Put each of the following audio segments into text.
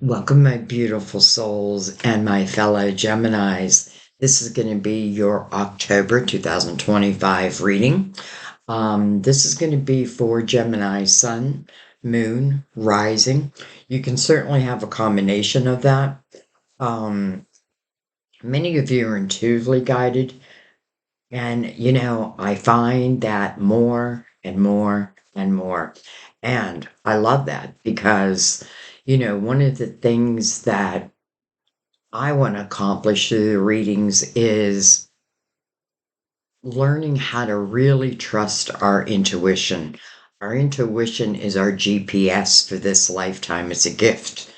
Welcome, my beautiful souls and my fellow Geminis. This is going to be your October 2025 reading. This is going to be for Gemini Sun, Moon, Rising. You can certainly have a combination of that. Um, Many of you are intuitively guided, and I find that more and more and more. And I love that because, one of the things that I want to accomplish through the readings is learning how to really trust our intuition. Our intuition is our GPS for this lifetime. It's a gift.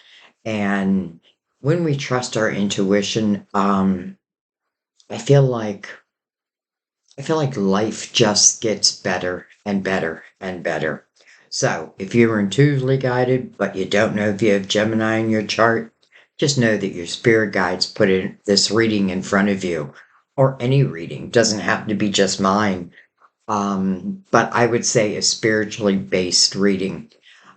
And when we trust our intuition, I feel like I feel like life just gets better and better and better. So, if you're intuitively guided, but you don't know if you have Gemini in your chart, just know that your spirit guides put this reading in front of you, or any reading. Doesn't have to be just mine. But I would say a spiritually based reading,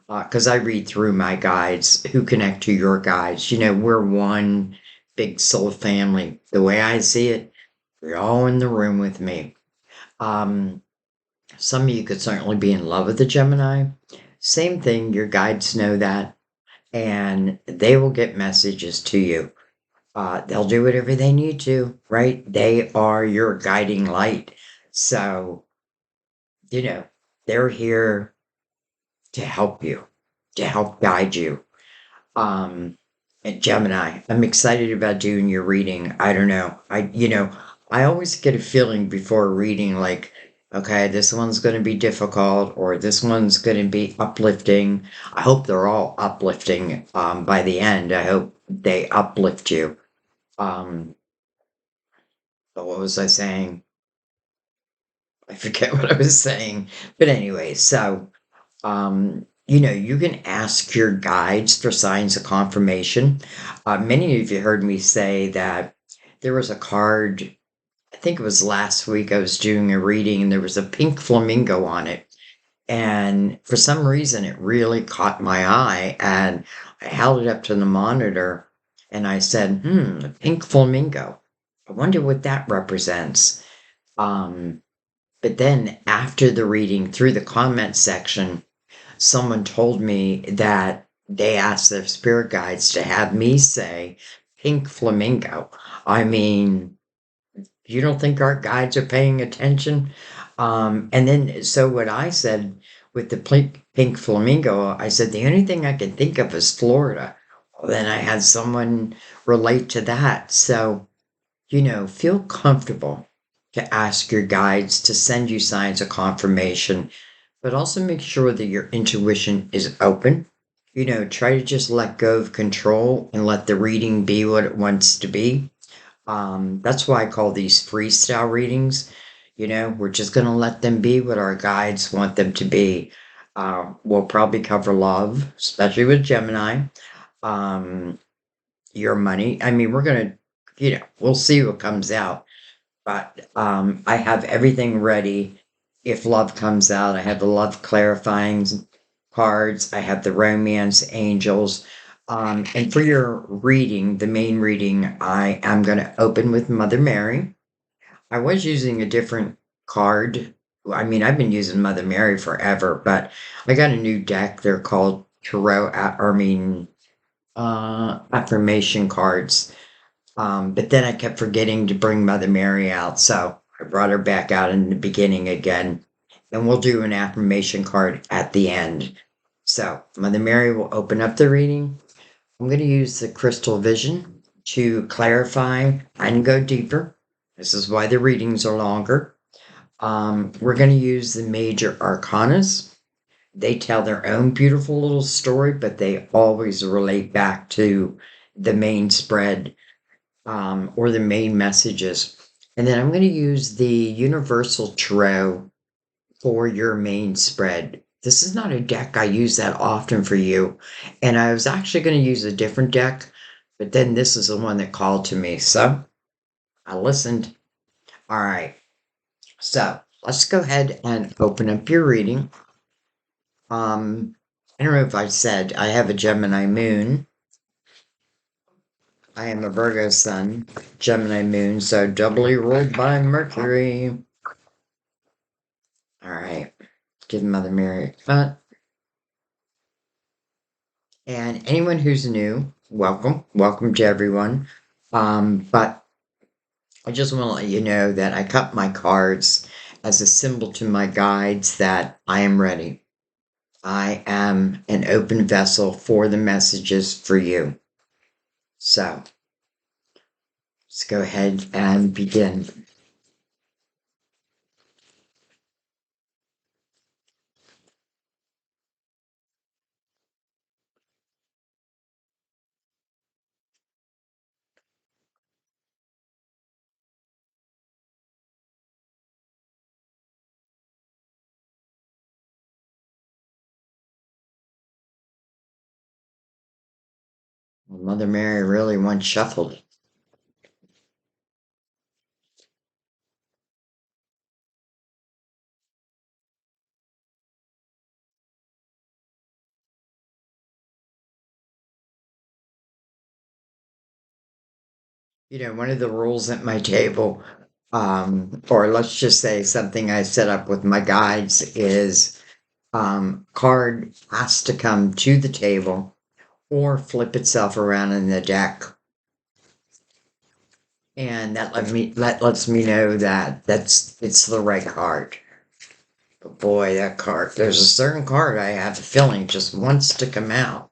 because I read through my guides who connect to your guides. We're one big soul family. The way I see it, you're all in the room with me. Um, some of you could certainly be in love with the Gemini. Same thing, your guides know that, and they will get messages to you. They'll do whatever they need to, right? They are your guiding light. So, you know, they're here to help you, to help guide you. Um, and Gemini, I'm excited about doing your reading. I don't know. I always get a feeling before a reading like, okay, this one's going to be difficult or this one's going to be uplifting. I hope they're all uplifting by the end. I hope they uplift you. Um, but what was I saying? I forget what I was saying. But anyway, so you can ask your guides for signs of confirmation. Many of you heard me say that there was a card, I think it was last week, I was doing a reading and there was a pink flamingo on it. And for some reason, it really caught my eye. And I held it up to the monitor and I said, a pink flamingo. I wonder what that represents. Um, but then after the reading, through the comment section, someone told me that they asked their spirit guides to have me say pink flamingo. I mean, you don't think our guides are paying attention? And then, so what I said with the pink flamingo, I said, the only thing I can think of is Florida. Well, then I had someone relate to that. So, feel comfortable to ask your guides to send you signs of confirmation, but also make sure that your intuition is open. Try to just let go of control and let the reading be what it wants to be. That's why I call these freestyle readings. We're just going to let them be what our guides want them to be. We'll probably cover love, especially with Gemini, um, your money. I mean, we're going to, we'll see what comes out. But I have everything ready. If love comes out, I have the love clarifying cards. I have the romance angels. And for your reading, the main reading, I am going to open with Mother Mary. I was using a different card. I mean, I've been using Mother Mary forever, but I got a new deck. They're called affirmation cards. But then I kept forgetting to bring Mother Mary out, so I brought her back out in the beginning again. And we'll do an affirmation card at the end. So Mother Mary will open up the reading. I'm going to use the crystal vision to clarify and go deeper. This is why the readings are longer. We're going to use the major arcanas. They tell their own beautiful little story, but they always relate back to the main spread, or the main messages. And then I'm going to use the Universal Tarot for your main spread. This is not a deck I use that often for you. And I was actually going to use a different deck, but then this is the one that called to me. So I listened. All right. So let's go ahead and open up your reading. I don't know if I said I have a Gemini moon. I am a Virgo sun, Gemini moon, so doubly ruled by Mercury. All right, give Mother Mary a and anyone who's new, welcome, welcome to everyone. But I just want to let you know that I cut my cards as a symbol to my guides that I am ready. I am an open vessel for the messages for you. So let's go ahead and begin. Mother Mary really once shuffled. One of the rules at my table, or let's just say something I set up with my guides is card has to come to the table or flip itself around in the deck. And that lets me know that it's the right card. But boy, that card, there's a certain card I have a feeling just wants to come out.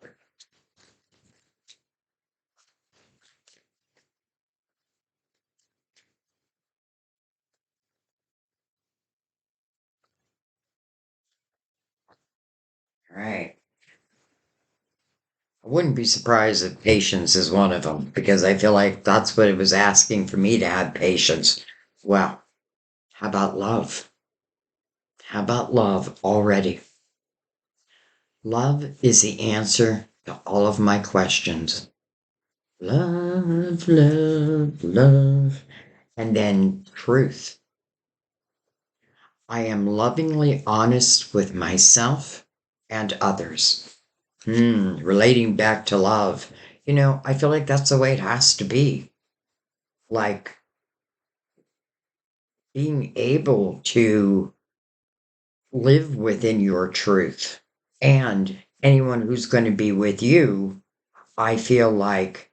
All right. I wouldn't be surprised if patience is one of them because I feel like that's what it was asking for me to have patience. Well, how about love? How about love already? Love is the answer to all of my questions. Love, love, love. And then truth. I am lovingly honest with myself and others. Relating back to love. I feel like that's the way it has to be. Like being able to live within your truth. And anyone who's going to be with you, I feel like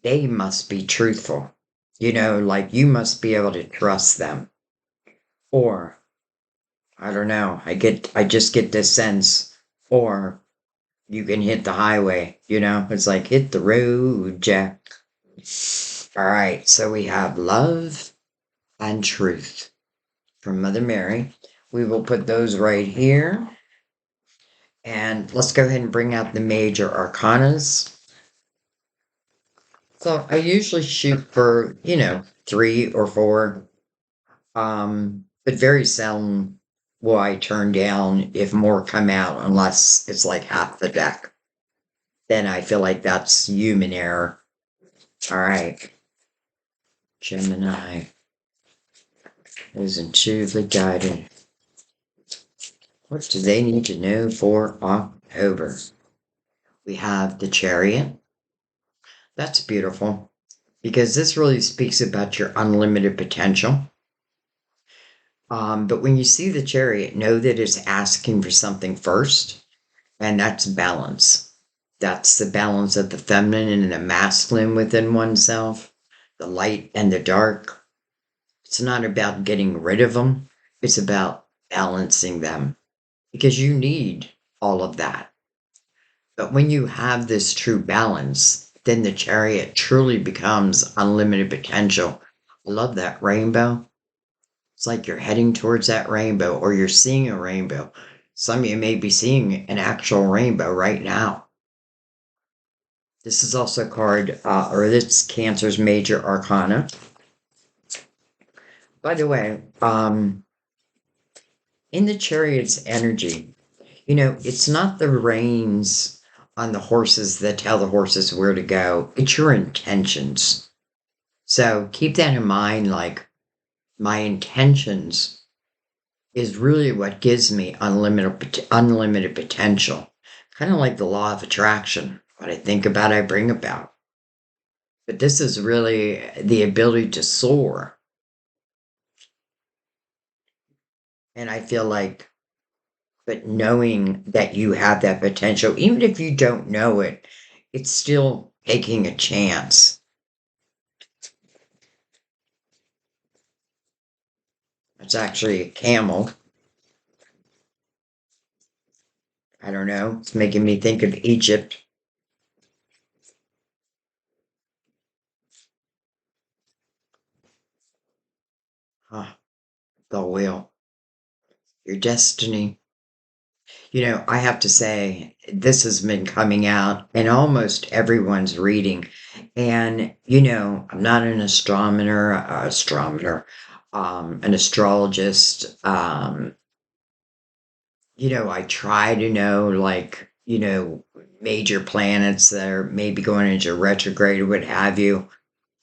they must be truthful. Like you must be able to trust them. Or, I don't know, I just get this sense, or you can hit the highway, it's like hit the road, Jack. All right, so we have love and truth from Mother Mary. We will put those right here. And let's go ahead and bring out the major arcanas. So I usually shoot for, 3 or 4. But very seldom will I turn down if more come out unless it's like half the deck. Then I feel like that's human error. All right. Gemini is intuitively guided. What do they need to know for October? We have the Chariot. That's beautiful because this really speaks about your unlimited potential. But when you see the Chariot, know that it's asking for something first, and that's balance. That's the balance of the feminine and the masculine within oneself, the light and the dark. It's not about getting rid of them, it's about balancing them because you need all of that. But when you have this true balance, then the Chariot truly becomes unlimited potential. I love that rainbow. It's like you're heading towards that rainbow or you're seeing a rainbow. Some of you may be seeing an actual rainbow right now. This is also a card, or this Cancer's Major Arcana. By the way, in the Chariot's energy, it's not the reins on the horses that tell the horses where to go, it's your intentions. So keep that in mind, like my intentions is really what gives me unlimited potential. Kind of like the law of attraction. What I think about, I bring about. But this is really the ability to soar. And I feel like, but knowing that you have that potential, even if you don't know it, it's still taking a chance. It's actually a camel. I don't know. It's making me think of Egypt. Huh, the wheel, your destiny. I have to say, this has been coming out and almost everyone's reading. And, I'm not an an astrologist. I try to know, like, major planets that are maybe going into retrograde or what have you.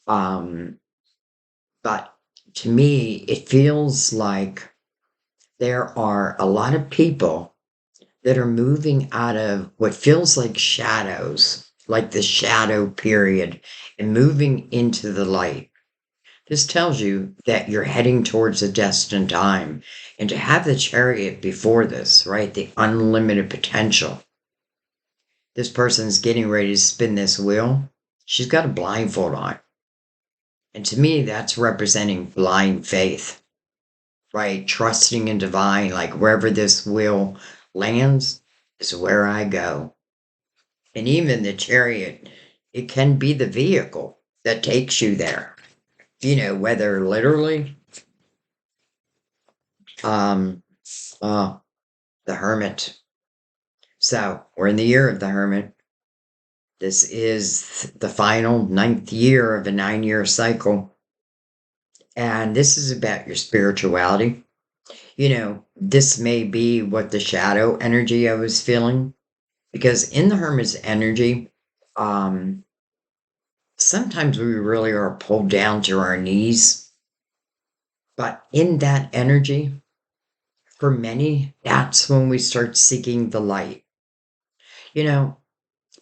Um, but to me, it feels like there are a lot of people that are moving out of what feels like shadows, like the shadow period, and moving into the light. This tells you that you're heading towards a destined time. And to have the chariot before this, right? The unlimited potential. This person's getting ready to spin this wheel. She's got a blindfold on. And to me, that's representing blind faith, right? Trusting in divine, like wherever this wheel lands is where I go. And even the chariot, it can be the vehicle that takes you there. Whether literally, um, uh, the hermit. So we're in the year of the hermit. This is the final ninth year of a 9-year cycle. And this is about your spirituality. This may be what the shadow energy I was feeling. Because in the hermit's energy, um, sometimes we really are pulled down to our knees. But in that energy, for many, that's when we start seeking the light. You know,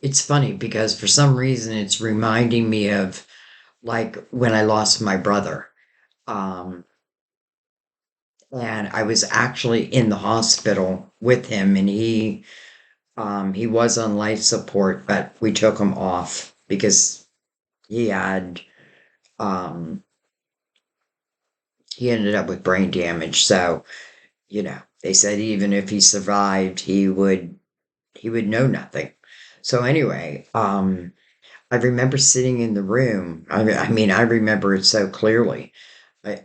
it's funny because for some reason it's reminding me of like when I lost my brother. Um, and I was actually in the hospital with him and he was on life support, but we took him off because he had um he ended up with brain damage. So, they said even if he survived, he would know nothing. So anyway, I remember sitting in the room. I mean, I remember it so clearly.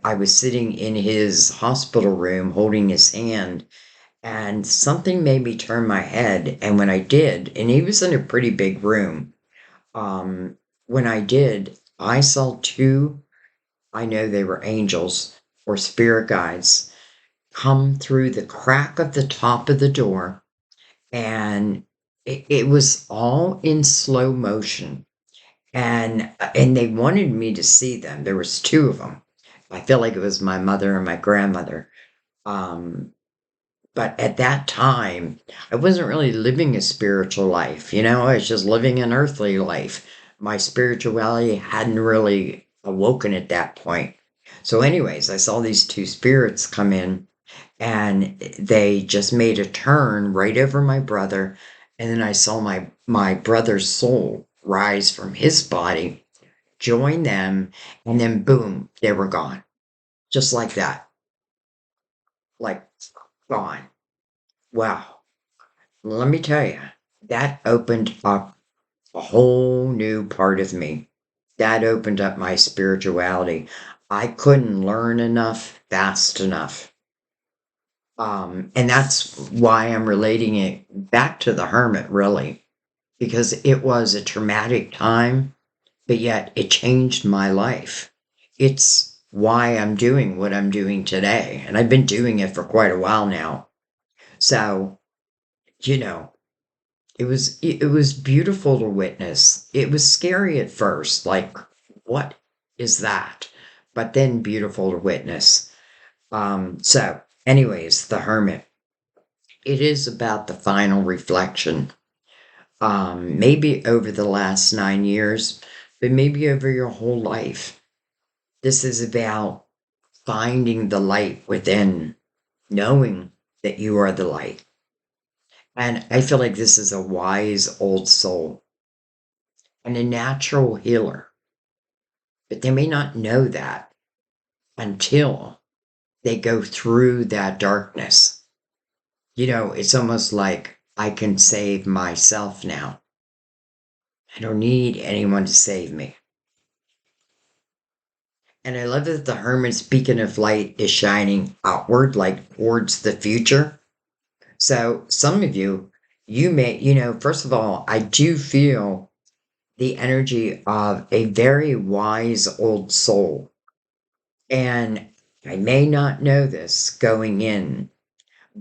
I was sitting in his hospital room holding his hand, and something made me turn my head. And when I did, and he was in a pretty big room, um, when I did, I saw two, I know they were angels or spirit guides, come through the crack of the top of the door, and it was all in slow motion and they wanted me to see them. There was two of them. I feel like it was my mother and my grandmother. Um, but at that time, I wasn't really living a spiritual life. I was just living an earthly life. My spirituality hadn't really awoken at that point. So, anyways, I saw these two spirits come in and they just made a turn right over my brother. And then I saw my brother's soul rise from his body, join them, and then boom, they were gone. Just like that. Like gone. Wow. Let me tell you, that opened up a whole new part of me. That opened up my spirituality. I couldn't learn enough fast enough. And that's why I'm relating it back to the hermit, really, because it was a traumatic time, but yet it changed my life. It's why I'm doing what I'm doing today. And I've been doing it for quite a while now. So, you know, it was beautiful to witness. It was scary at first, like, what is that? But then beautiful to witness. So anyways, the hermit. It is about the final reflection. Maybe over the last 9 years, but maybe over your whole life. This is about finding the light within, knowing that you are the light. And I feel like this is a wise old soul and a natural healer, but they may not know that until they go through that darkness. It's almost like I can save myself now. I don't need anyone to save me. And I love that the hermit's beacon of light is shining outward, like towards the future. So some of you, first of all, I do feel the energy of a very wise old soul. And I may not know this going in,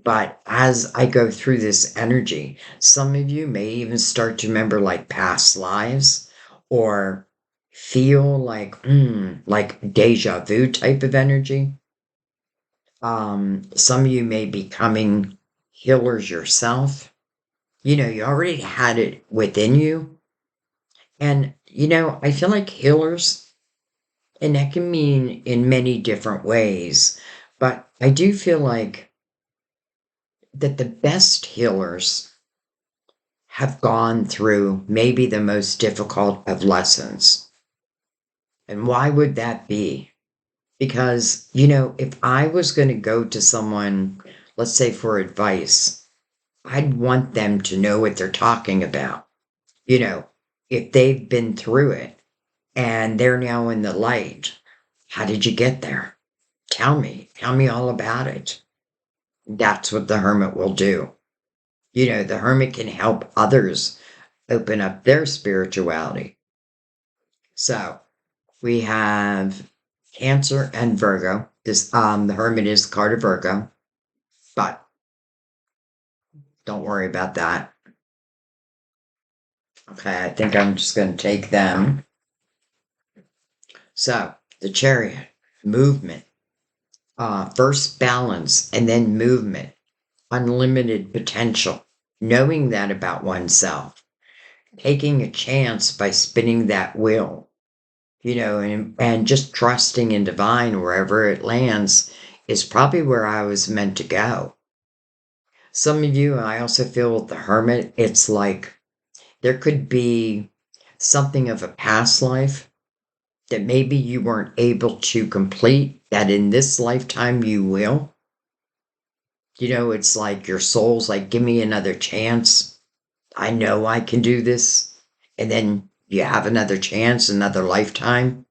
but as I go through this energy, some of you may even start to remember like past lives or feel like deja vu type of energy. Some of you may be becoming healers yourself. You already had it within you. And, I feel like healers, and that can mean in many different ways, but I do feel like that the best healers have gone through maybe the most difficult of lessons. And why would that be? Because, if I was going to go to someone, let's say for advice, I'd want them to know what they're talking about. If they've been through it and they're now in the light, how did you get there? Tell me all about it. That's what the hermit will do. The hermit can help others open up their spirituality. So we have Cancer and Virgo. The hermit is the card of Virgo, but don't worry about that. Okay, I think I'm just going to take them. So the Chariot, movement, first balance and then movement, unlimited potential, knowing that about oneself, taking a chance by spinning that wheel, and just trusting in divine wherever it lands is probably where I was meant to go. Some of you, I also feel with the hermit, it's like there could be something of a past life that maybe you weren't able to complete, that in this lifetime you will. It's like your soul's like, give me another chance. I know I can do this. And then you have another chance, another lifetime.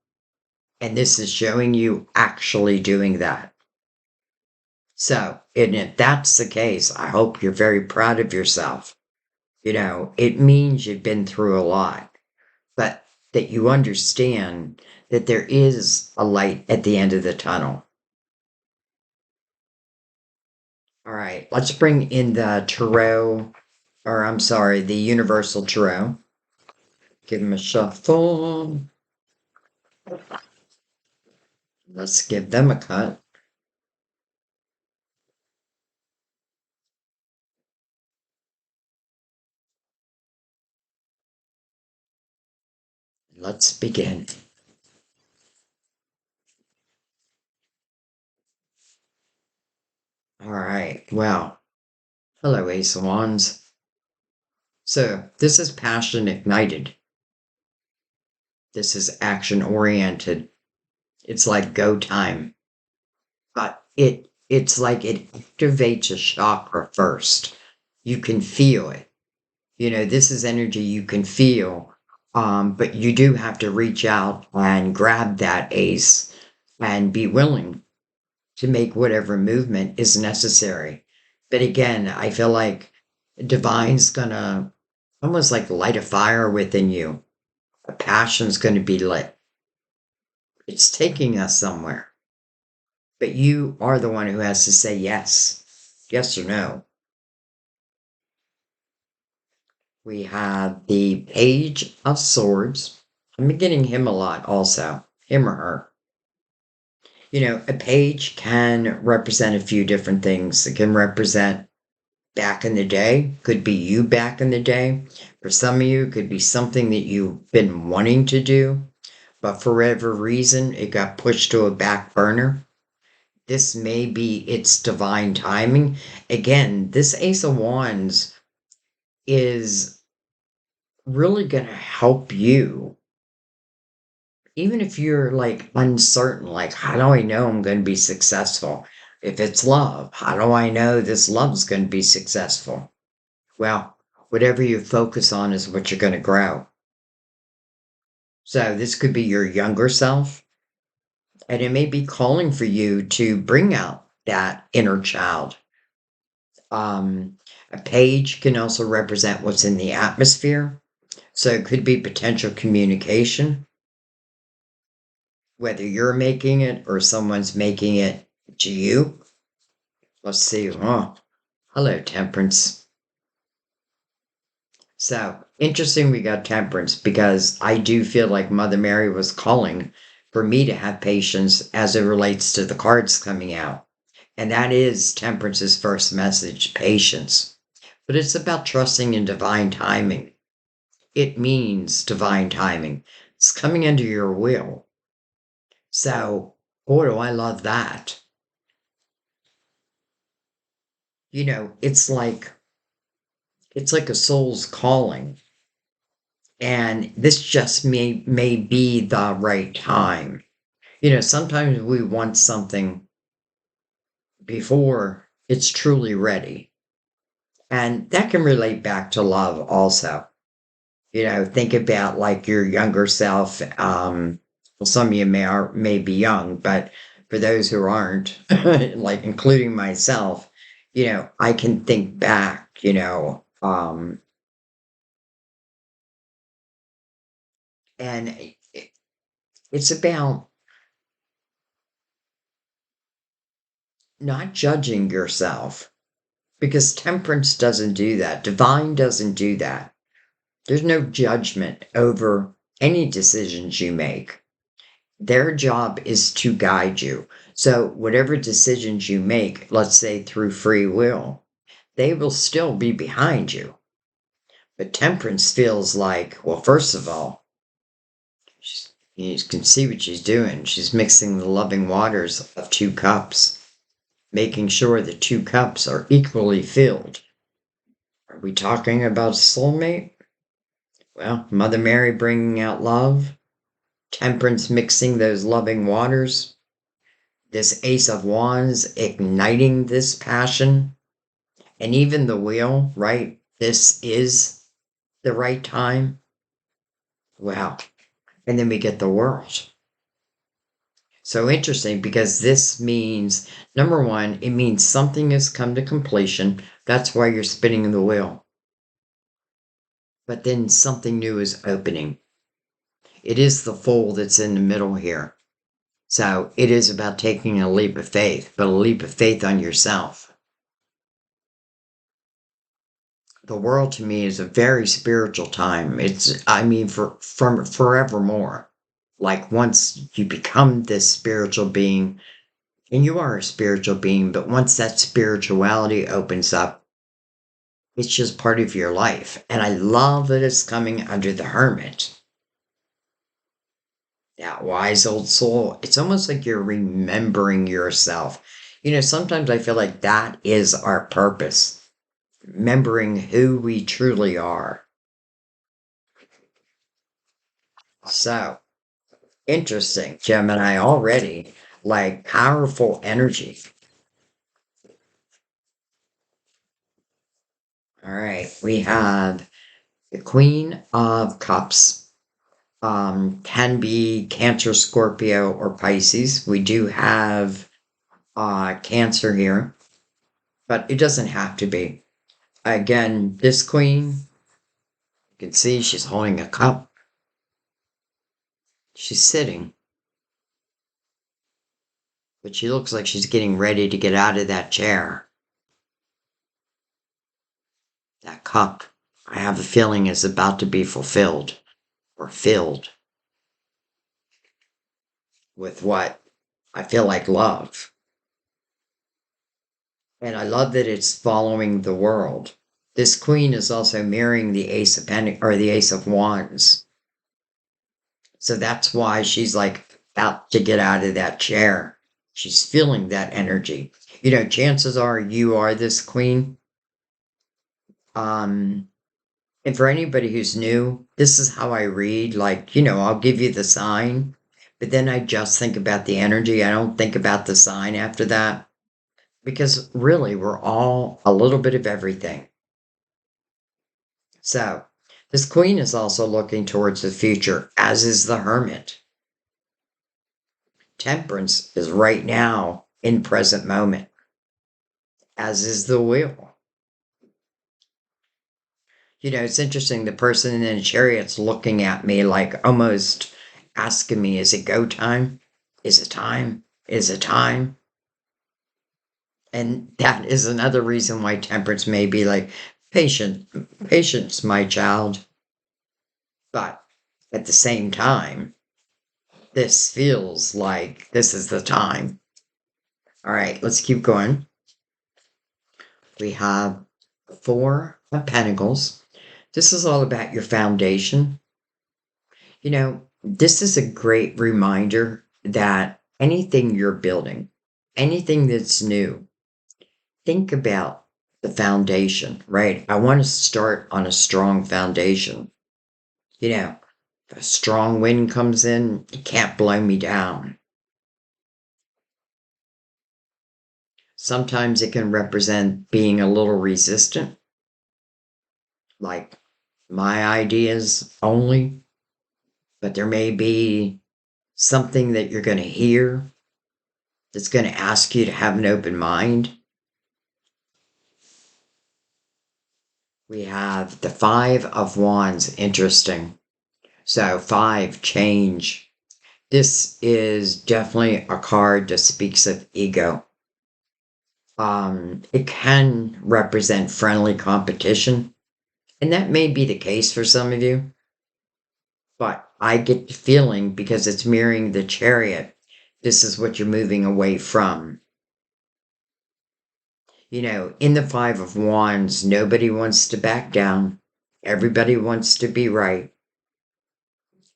And this is showing you actually doing that. So, and if that's the case, I hope you're very proud of yourself. It means you've been through a lot, but that you understand that there is a light at the end of the tunnel. All right, let's bring in the tarot, or I'm sorry, the universal tarot. Give them a shuffle. Let's give them a cut. Let's begin. All right, well, hello, Ace of Wands. So, this is passion ignited. This is action oriented. It's like go time. But it's like it activates a chakra first. You can feel it. This is energy you can feel. But you do have to reach out and grab that ace and be willing to make whatever movement is necessary. But again, I feel like divine's gonna almost like light a fire within you. A passion's gonna be lit. It's taking us somewhere. But you are the one who has to say yes. Yes or no. We have the Page of Swords. I'm getting him a lot also. Him or her. A page can represent a few different things. It can represent back in the day, could be you back in the day, For some of you, it could be something that you've been wanting to do, but for whatever reason, it got pushed to a back burner. This may be its divine timing. Again, this Ace of Wands is really going to help you. Even if you're like uncertain, like, how do I know I'm going to be successful? If it's love, how do I know this love's going to be successful? Well, whatever you focus on is what you're going to grow. So this could be your younger self, and it may be calling for you to bring out that inner child. A page can also represent what's in the atmosphere. So it could be potential communication, whether you're making it or someone's making it to you. Let's see. Oh, hello, Temperance. So interesting we got Temperance because I do feel like Mother Mary was calling for me to have patience as it relates to the cards coming out. And that is Temperance's first message, patience. But it's about trusting in divine timing. It means divine timing. It's coming under your will. So, boy, do I love that. It's like a soul's calling. And this just may be the right time. Sometimes we want something before it's truly ready. And that can relate back to love also. Think about like your younger self. Well, some of you may be young, but for those who aren't, like including myself, I can think back, and it's about not judging yourself because temperance doesn't do that. Divine doesn't do that. There's no judgment over any decisions you make. Their job is to guide you. So, whatever decisions you make, let's say through free will, they will still be behind you. But temperance feels like, well, first of all, you can see what she's doing. She's mixing the loving waters of two cups, making sure the two cups are equally filled. Are we talking about soulmate? Well, Mother Mary bringing out love, temperance mixing those loving waters, this Ace of Wands igniting this passion, and even the wheel, right? This is the right time. Wow. And then we get the world. So interesting because this means, number one, it means something has come to completion. That's why you're spinning the wheel. But then something new is opening. It is the foal that's in the middle here. So it is about taking a leap of faith, but a leap of faith on yourself. The world to me is a very spiritual time. From forevermore. Like once you become this spiritual being, and you are a spiritual being, but once that spirituality opens up, it's just part of your life. And I love that it's coming under the hermit. That wise old soul. It's almost like you're remembering yourself. Sometimes I feel like that is our purpose. Remembering who we truly are. So, interesting, Gemini already. Like powerful energy. All right, we have the Queen of Cups. Can be Cancer, Scorpio, or Pisces. We do have Cancer here, but it doesn't have to be. Again, this queen, you can see she's holding a cup. She's sitting, but she looks like she's getting ready to get out of that chair. That cup, I have a feeling, is about to be fulfilled or filled with what I feel like love. And I love that it's following the world. This queen is also mirroring the ace of or the ace of wands. So that's why she's like about to get out of that chair. She's feeling that energy. Chances are you are this queen. Um, and for anybody who's new, this is how I read. Like, I'll give you the sign, but then I just think about the energy. I don't think about the sign after that because really we're all a little bit of everything. So, this queen is also looking towards the future, as is the hermit. Temperance is right now in present moment, as is the wheel. It's interesting. The person in the chariot's looking at me like almost asking me, is it go time? Is it time? Is it time? And that is another reason why temperance may be like, patience, my child. But at the same time, this feels like this is the time. All right, let's keep going. We have Four of Pentacles. This is all about your foundation. This is a great reminder that anything you're building, anything that's new, think about the foundation, right? I want to start on a strong foundation. If a strong wind comes in, it can't blow me down. Sometimes it can represent being a little resistant, like my ideas only, but there may be something that you're going to hear that's going to ask you to have an open mind. We have the Five of Wands. Interesting. So, five, change. This is definitely a card that speaks of ego. It can represent friendly competition, and that may be the case for some of you. But I get the feeling because it's mirroring the chariot, this is what you're moving away from. In the Five of Wands, nobody wants to back down. Everybody wants to be right.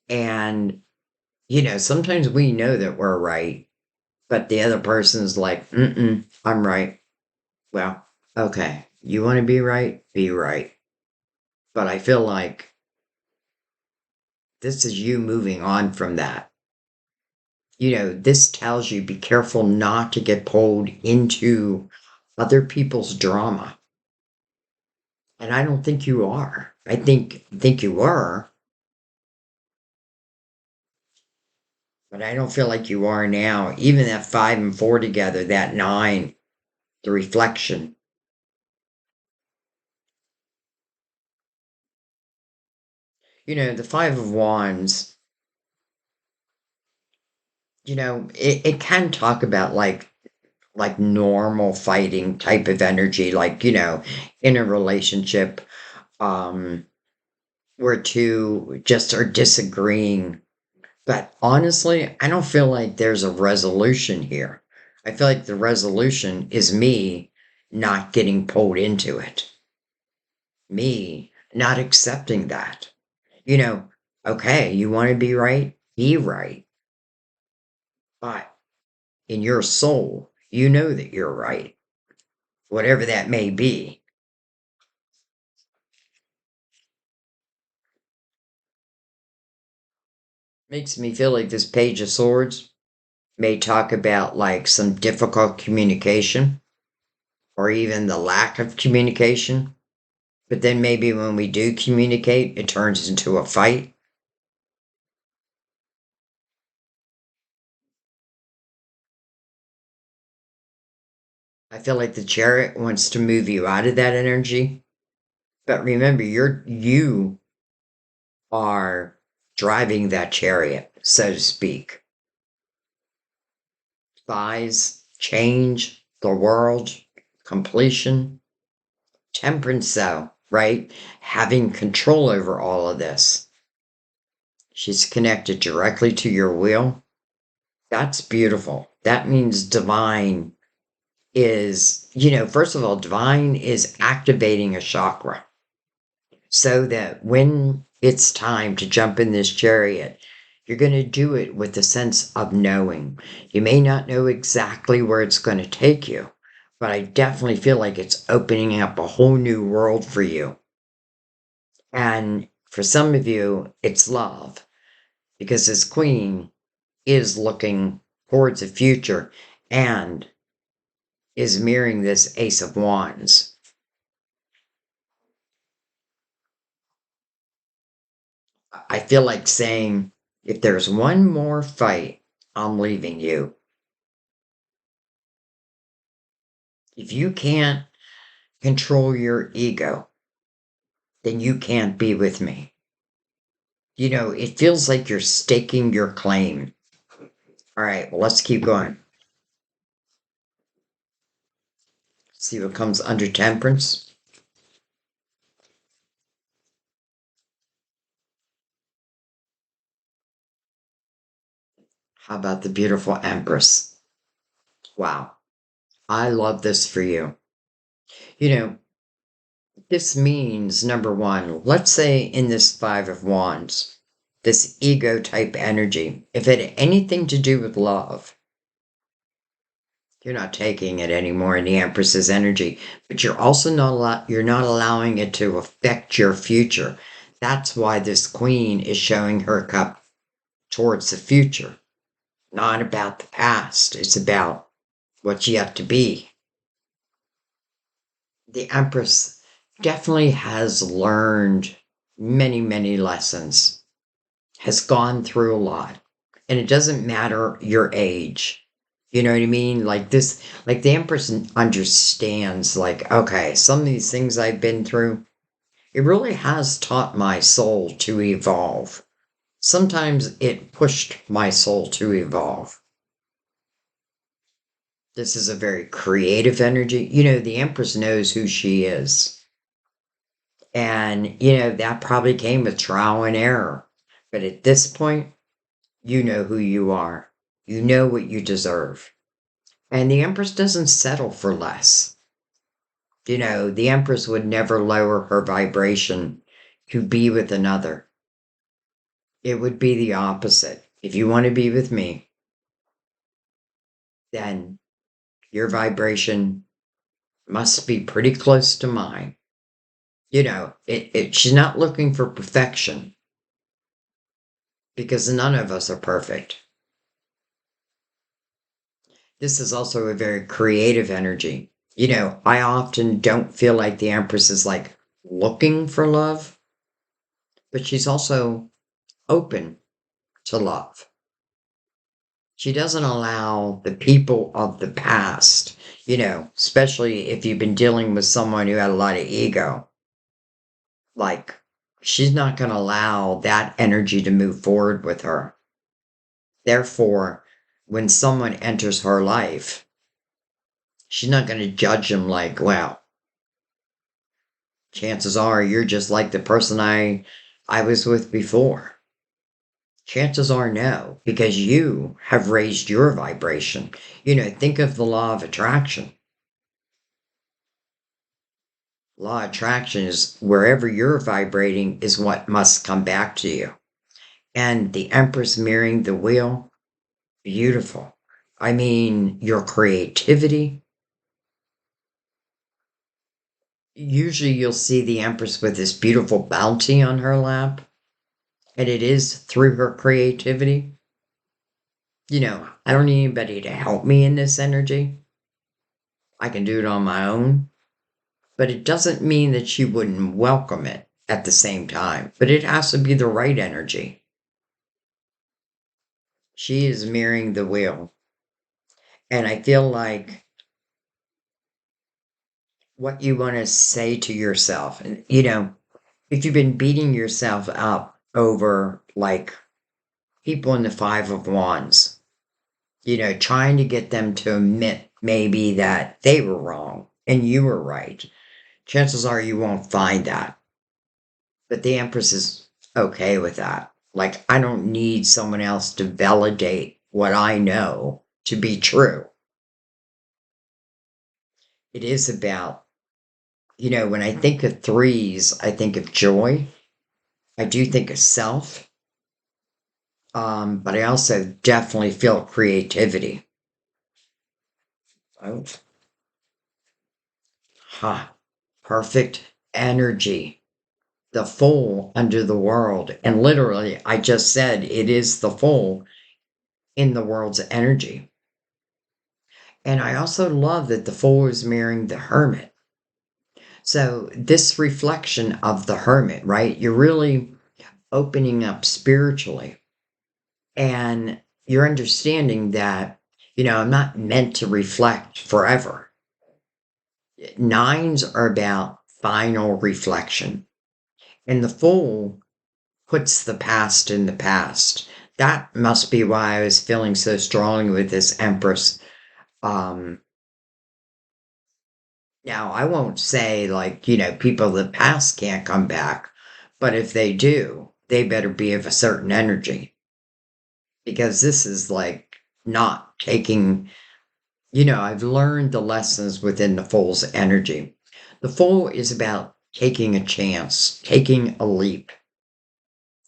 And, sometimes we know that we're right, but the other person's like, I'm right. Well, okay, you want to be right? Be right. But I feel like this is you moving on from that. This tells you be careful not to get pulled into other people's drama. And I don't think you are. I think you were, but I don't feel like you are now. Even that 5 and 4 together, that 9, the reflection. The 5 of Wands, it can talk about like normal fighting type of energy, like, in a relationship, um, where two just are disagreeing. But honestly, I don't feel like there's a resolution here. I feel like the resolution is me not getting pulled into it. Me not accepting that. Okay, you want to be right? Be right. But in your soul, you know that you're right, whatever that may be. Makes me feel like this Page of Swords may talk about like some difficult communication or even the lack of communication. But then maybe when we do communicate, it turns into a fight. I feel like the chariot wants to move you out of that energy. But remember, you are driving that chariot, so to speak. Size, change, the world, completion, temperance, though, right? Having control over all of this. She's connected directly to your will. That's beautiful. That means divine is, first of all, divine is activating a chakra so that when it's time to jump in this chariot, you're going to do it with a sense of knowing. You may not know exactly where it's going to take you, but I definitely feel like it's opening up a whole new world for you. And for some of you, it's love, because this queen is looking towards the future and is mirroring this Ace of Wands. I feel like saying, if there's one more fight, I'm leaving you. If you can't control your ego, then you can't be with me. It feels like you're staking your claim. All right, well, let's keep going. See what comes under temperance. How about the beautiful Empress? Wow, I love this for you. You know, this means number one, let's say in this Five of Wands, this ego type energy, if it had anything to do with love, you're not taking it anymore in the Empress's energy, but you're also you're not allowing it to affect your future. That's why this queen is showing her cup towards the future, not about the past. It's about what's yet to be. The Empress definitely has learned many, many lessons, has gone through a lot. And it doesn't matter your age. You know what I mean? Like this, like the Empress understands, like, okay, some of these things I've been through, it really has taught my soul to evolve. Sometimes it pushed my soul to evolve. This is a very creative energy. The Empress knows who she is. And, that probably came with trial and error. But at this point, you know who you are. You know what you deserve. And the Empress doesn't settle for less. The Empress would never lower her vibration to be with another. It would be the opposite. If you want to be with me, then your vibration must be pretty close to mine. She's not looking for perfection because none of us are perfect. This is also a very creative energy. I often don't feel like the Empress is like looking for love, but she's also open to love. She doesn't allow the people of the past, especially if you've been dealing with someone who had a lot of ego, like she's not going to allow that energy to move forward with her. Therefore, when someone enters her life, she's not going to judge them like, well, chances are you're just like the person I was with before. Chances are no, because you have raised your vibration. Think of the law of attraction. Law of attraction is wherever you're vibrating is what must come back to you. And the Empress mirroring the wheel, beautiful. I mean, your creativity. Usually you'll see the Empress with this beautiful bounty on her lap, and it is through her creativity. I don't need anybody to help me in this energy. I can do it on my own. But it doesn't mean that she wouldn't welcome it at the same time. But it has to be the right energy. She is mirroring the wheel. And I feel like what you want to say to yourself, and if you've been beating yourself up over like people in the Five of Wands, trying to get them to admit maybe that they were wrong and you were right, chances are you won't find that. But the Empress is okay with that. Like, I don't need someone else to validate what I know to be true. It is about, when I think of threes, I think of joy. I do think of self, but I also definitely feel creativity. Oh, ha, perfect energy. The foal under the world. And literally, I just said it is the foal in the world's energy. And I also love that the foal is marrying the hermit. So, this reflection of the hermit, right? You're really opening up spiritually. And you're understanding that, I'm not meant to reflect forever. Nines are about final reflection. And the fool puts the past in the past. That must be why I was feeling so strongly with this Empress. Um, Now, I won't say like, people of the past can't come back, but if they do, they better be of a certain energy because this is like not taking, I've learned the lessons within the fool's energy. The fool is about taking a chance, taking a leap,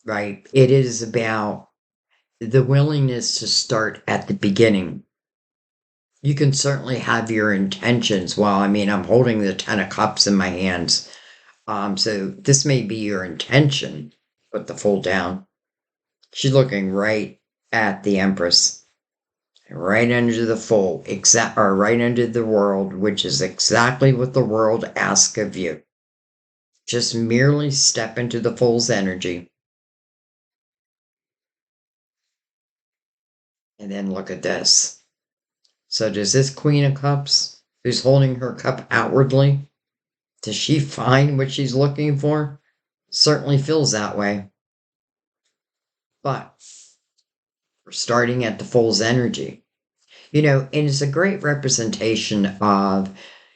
right? It is about the willingness to start at the beginning. You can certainly have your intentions. Well, I mean, I'm holding the Ten of Cups in my hands. So this may be your intention. Put the fool down. She's looking right at the Empress, right under the fool, or right under the world, which is exactly what the world asks of you. Just merely step into the fool's energy. And then look at this. So does this Queen of Cups, who's holding her cup outwardly, does she find what she's looking for? Certainly feels that way. But we're starting at the fool's energy. And it's a great representation of,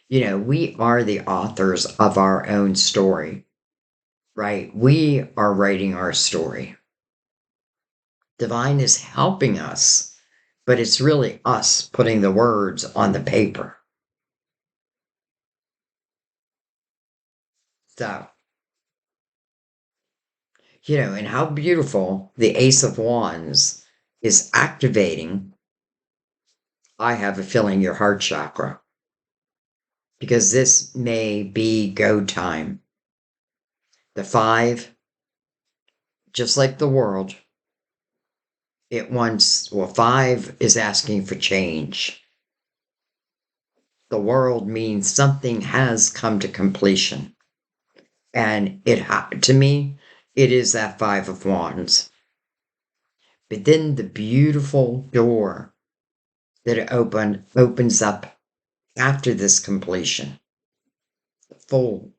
we are the authors of our own story, right? We are writing our story. Divine is helping us, but it's really us putting the words on the paper. So, and how beautiful the Ace of Wands is activating, I have a feeling, your heart chakra, because this may be go time. The five, just like the world, five is asking for change. The world means something has come to completion. And to me, it is that Five of Wands. But then the beautiful door that it opens up after this completion. The full,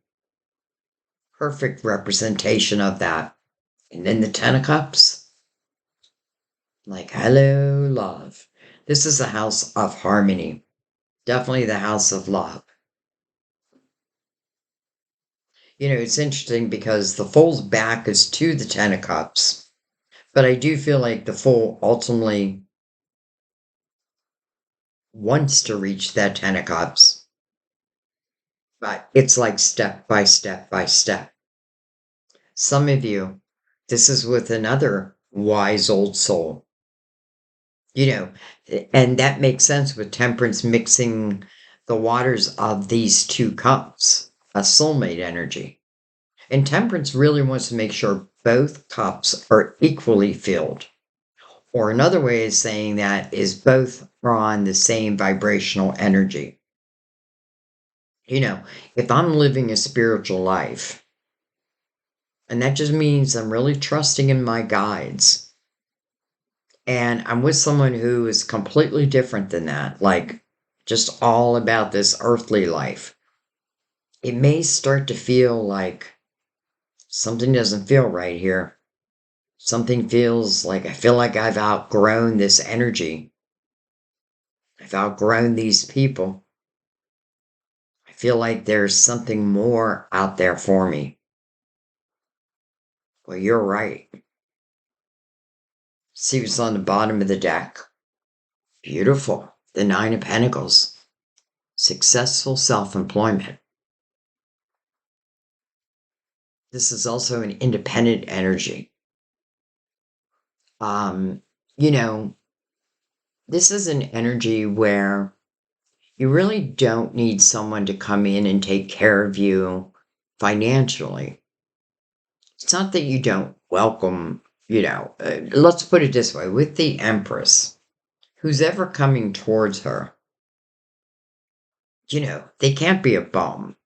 perfect representation of that. And then the Ten of Cups. Like, hello, love. This is a house of harmony. Definitely the house of love. It's interesting because the fool's back is to the Ten of Cups. But I do feel like the fool ultimately wants to reach that Ten of Cups. But it's like step by step by step. Some of you, this is with another wise old soul. And that makes sense with temperance mixing the waters of these two cups, a soulmate energy. And temperance really wants to make sure both cups are equally filled. Or another way of saying that is both are on the same vibrational energy. If I'm living a spiritual life, and that just means I'm really trusting in my guides, and I'm with someone who is completely different than that, like just all about this earthly life, it may start to feel like something doesn't feel right here. Something feels like I feel like I've outgrown this energy. I've outgrown these people. I feel like there's something more out there for me. Well, you're right. See what's on the bottom of the deck. Beautiful. The Nine of Pentacles. successful self-employment. This is also an independent energy. Um, you know, this is an energy where you really don't need someone to come in and take care of you financially. It's not that you don't welcome, let's put it this way, with the Empress, who's ever coming towards her, they can't be a bum.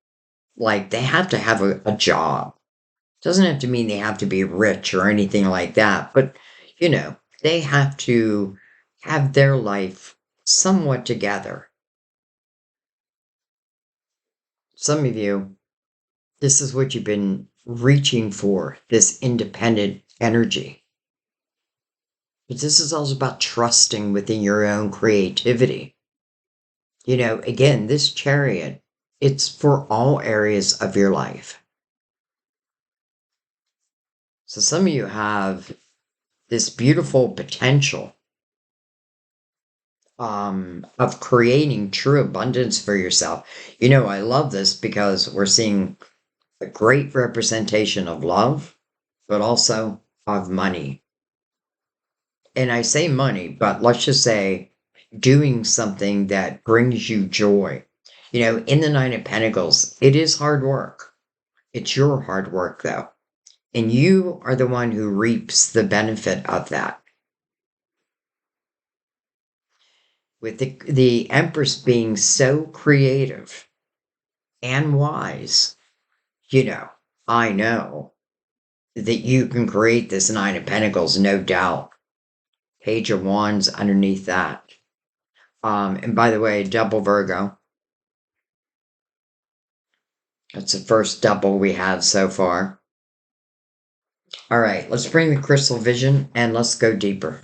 Like, they have to have a job. Doesn't have to mean they have to be rich or anything like that, but, they have to have their life somewhat together. Some of you, this is what you've been reaching for, this independent energy. But this is also about trusting within your own creativity. Again, this chariot, it's for all areas of your life. So some of you have this beautiful potential of creating true abundance for yourself. I love this because we're seeing a great representation of love, but also of money. And I say money, but let's just say doing something that brings you joy. In the Nine of Pentacles, it is hard work. It's your hard work, though. And you are the one who reaps the benefit of that. With the Empress being so creative and wise, I know that you can create this Nine of Pentacles, no doubt. Page of Wands underneath that. And by the way, double Virgo. That's the first double we have so far. All right, let's bring the crystal vision and let's go deeper.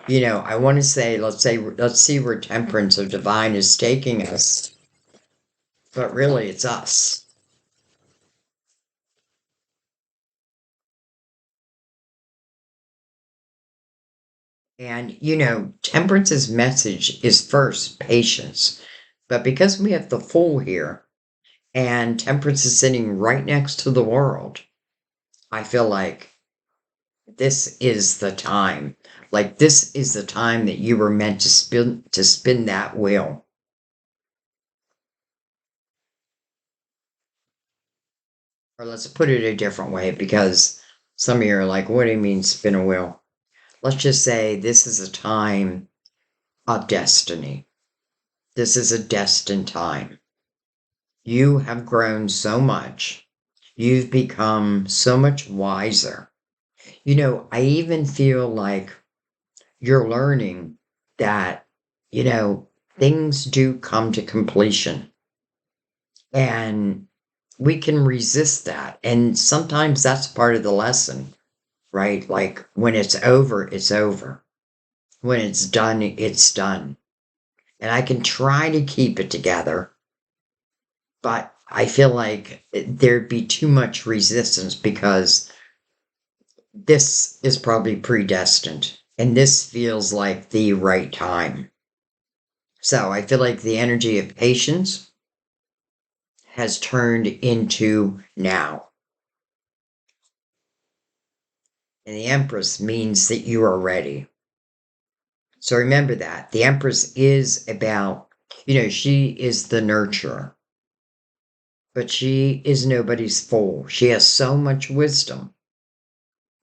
I want to say, let's see where temperance of divine is taking us. But really, it's us. And, temperance's message is first patience. But because we have the Fool here, and temperance is sitting right next to the World, I feel like this is the time. Like, this is the time that you were meant to spin that wheel. Or let's put it a different way, because some of you are like, what do you mean spin a wheel? Let's just say this is a time of destiny. This is a destined time. You have grown so much. You've become so much wiser. I even feel like you're learning that, things do come to completion. And we can resist that. And sometimes that's part of the lesson, right? Like, when it's over, it's over. When it's done, it's done. And I can try to keep it together, but I feel like there'd be too much resistance because this is probably predestined and this feels like the right time. So I feel like the energy of patience has turned into now. And the Empress means that you are ready. So remember that. The Empress is about, she is the nurturer. But she is nobody's fool. She has so much wisdom.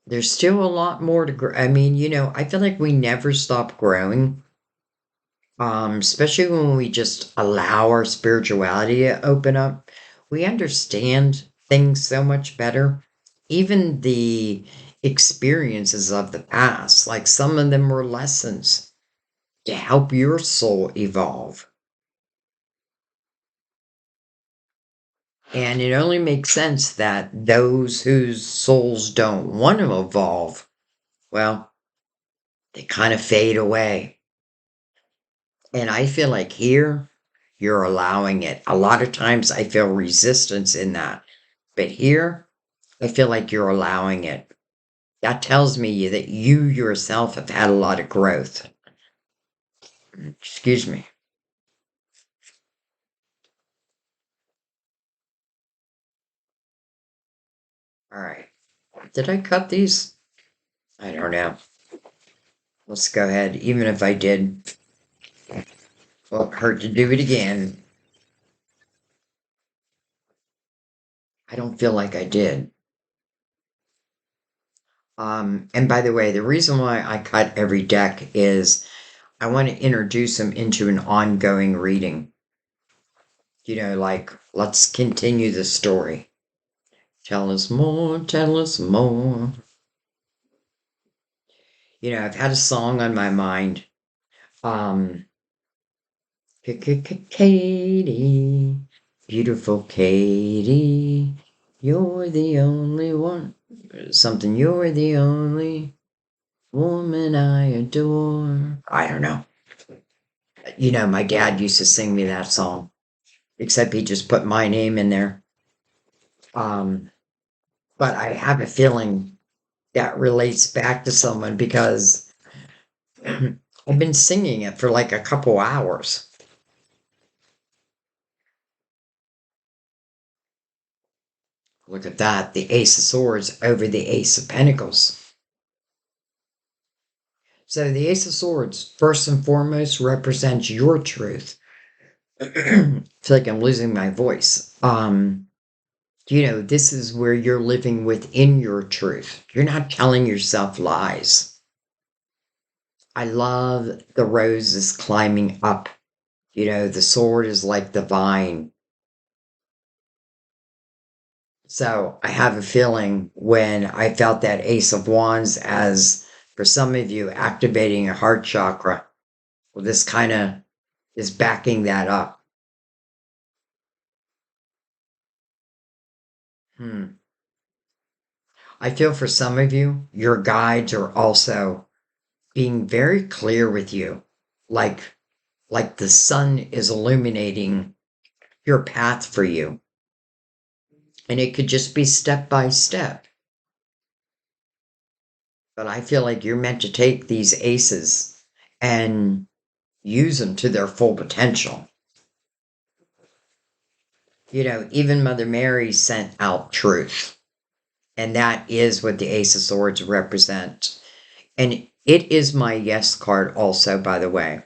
There's still a lot more to grow. I mean, I feel like we never stop growing. Especially when we just allow our spirituality to open up. We understand things so much better. Even the experiences of the past, like some of them were lessons to help your soul evolve. And it only makes sense that those whose souls don't want to evolve, well, they kind of fade away. And I feel like here, you're allowing it. A lot of times I feel resistance in that. But here, I feel like you're allowing it. That tells me that you yourself have had a lot of growth. Excuse me. All right. Did I cut these? I don't know. Let's go ahead. Even if I did, won't hurt to do it again. I don't feel like I did. And by the way, the reason why I cut every deck is I want to introduce them into an ongoing reading. Like, let's continue the story. Tell us more, tell us more. I've had a song on my mind. Um, Katie, beautiful Katie, you're the only one. Something, you're the only woman I adore. I don't know. My dad used to sing me that song, except he just put my name in there. Um, but I have a feeling that relates back to someone because I've been singing it for like a couple hours. Look at that, the Ace of Swords over the Ace of Pentacles. So the Ace of Swords, first and foremost, represents your truth. I feel like I'm losing my voice. This is where you're living within your truth. You're not telling yourself lies. I love the roses climbing up. The sword is like the vine. So I have a feeling when I felt that Ace of Wands as, for some of you, activating a heart chakra, well, this kind of is backing that up. I feel for some of you, your guides are also being very clear with you, like the sun is illuminating your path for you. And it could just be step by step. But I feel like you're meant to take these aces and use them to their full potential. Even Mother Mary sent out truth. And that is what the Ace of Swords represent. And it is my yes card also, by the way.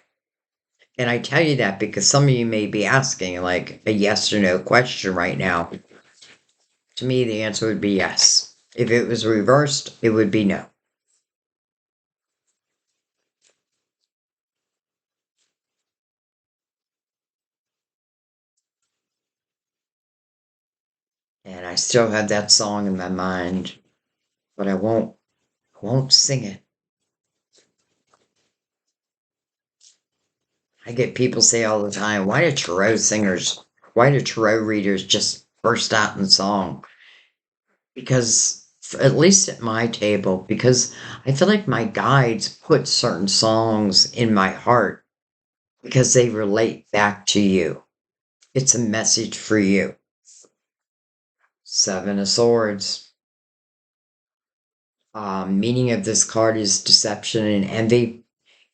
And I tell you that because some of you may be asking like a yes or no question right now. To me, the answer would be yes. If it was reversed, it would be no. And I still have that song in my mind, but I won't sing it. I get people say all the time, why do tarot readers just burst out in song? Because, at least at my table, because I feel like my guides put certain songs in my heart because they relate back to you. It's a message for you. Seven of Swords. Meaning of this card is deception and envy.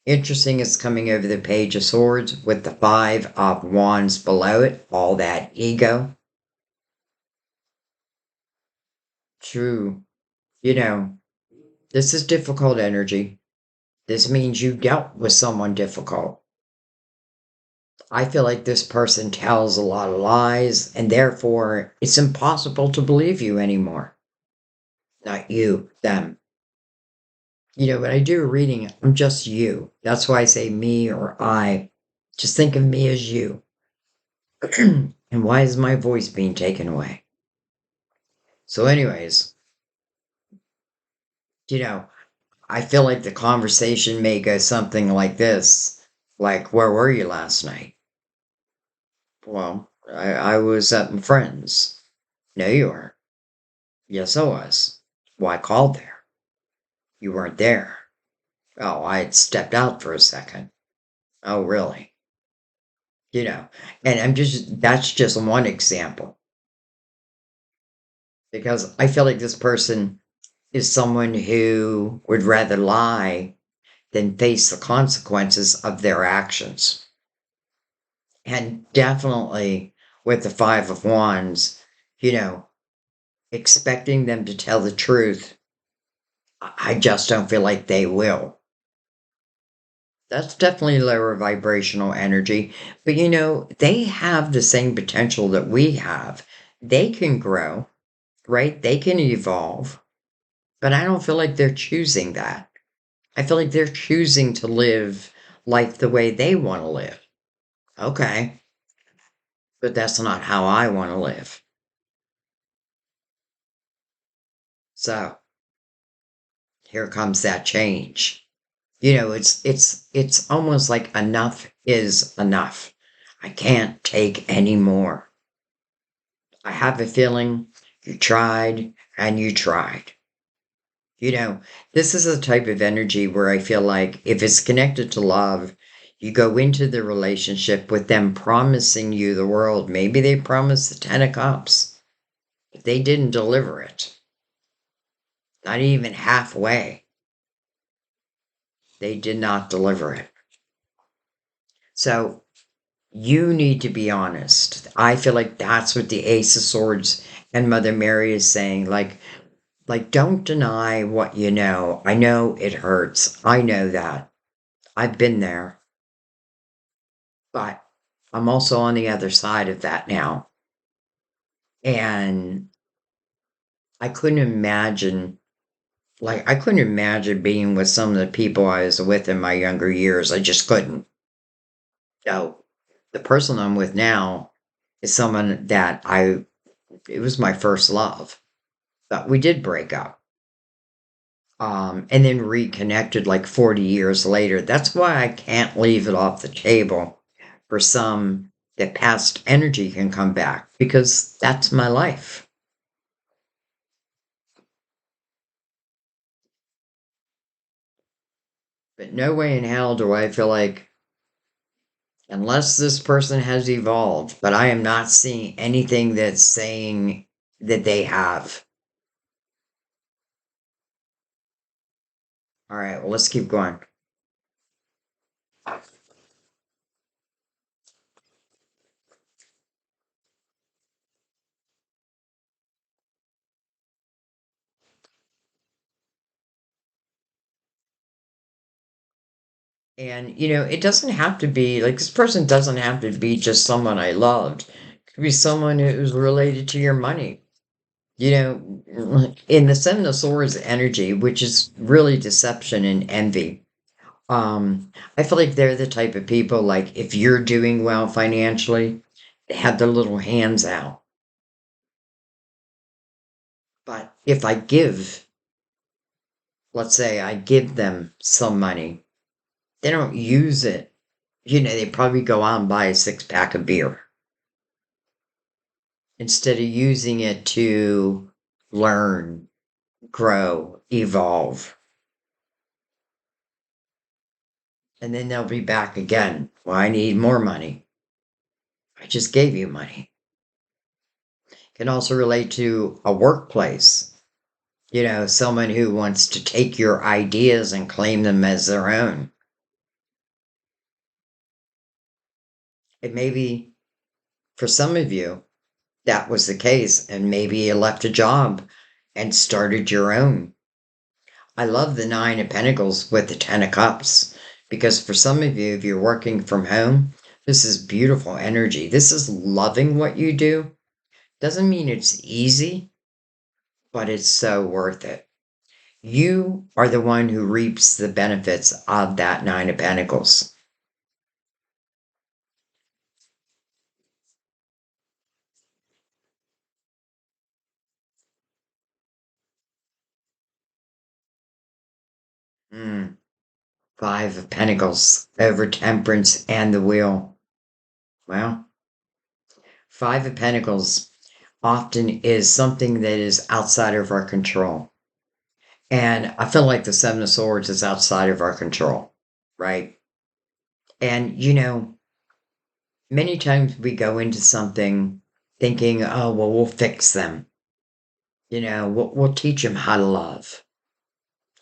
Interesting, it's coming over the Page of Swords with the Five of Wands below it, all that ego. True. This is difficult energy. This means you dealt with someone difficult. I feel like this person tells a lot of lies, and therefore it's impossible to believe you anymore. Not you, them. When I do a reading, I'm just you. That's why I say me or I. Just think of me as you. And why is my voice being taken away? So, anyways, you know, I feel like the conversation may go something like this. Like, where were you last night? Well, I was at my friend's. No, you weren't. Yes, I was. Well, I called there. You weren't there. Oh, I had stepped out for a second. Oh, really? And that's just one example. Because I feel like this person is someone who would rather lie than face the consequences of their actions. And definitely with the Five of Wands, you know, expecting them to tell the truth, I just don't feel like they will. That's definitely lower vibrational energy. But they have the same potential that we have. They can grow, right? They can evolve. But I don't feel like they're choosing that. I feel like they're choosing to live life the way they want to live. Okay, but that's not how I want to live. So here comes that change. It's almost like enough is enough. I can't take any more. I have a feeling you tried and you tried. You know, this is a type of energy where I feel like if it's connected to love, you go into the relationship with them promising you the world. Maybe they promised the Ten of Cups, but they didn't deliver it. Not even halfway. They did not deliver it. So you need to be honest. I feel like that's what the Ace of Swords and Mother Mary is saying. Like don't deny what you know. I know it hurts. I know that. I've been there. But I'm also on the other side of that now. And I couldn't imagine, I couldn't imagine being with some of the people I was with in my younger years. I just couldn't. So the person I'm with now is someone that it was my first love, but we did break up. And then reconnected like 40 years later. That's why I can't leave it off the table for some that past energy can come back because that's my life. But no way in hell do I feel like, unless this person has evolved, but I am not seeing anything that's saying that they have. All right, well, let's keep going. And, it doesn't have to be like this person doesn't have to be just someone I loved. It could be someone who's related to your money. In the Seven of Swords energy, which is really deception and envy. I feel like they're the type of people like if you're doing well financially, they have their little hands out. But if I give, let's say I give them some money, they don't use it. They probably go out and buy a six-pack of beer instead of using it to learn, grow, evolve. And then they'll be back again. Well, I need more money. I just gave you money. Can also relate to a workplace. Someone who wants to take your ideas and claim them as their own. And maybe for some of you, that was the case. And maybe you left a job and started your own. I love the Nine of Pentacles with the Ten of Cups because for some of you, if you're working from home, this is beautiful energy. This is loving what you do. Doesn't mean it's easy, but it's so worth it. You are the one who reaps the benefits of that Nine of Pentacles. Mm. Five of Pentacles over Temperance and the Wheel. Well, Five of Pentacles often is something that is outside of our control. And I feel like the Seven of Swords is outside of our control, right? And, many times we go into something thinking, oh, well, we'll fix them. We'll teach them how to love.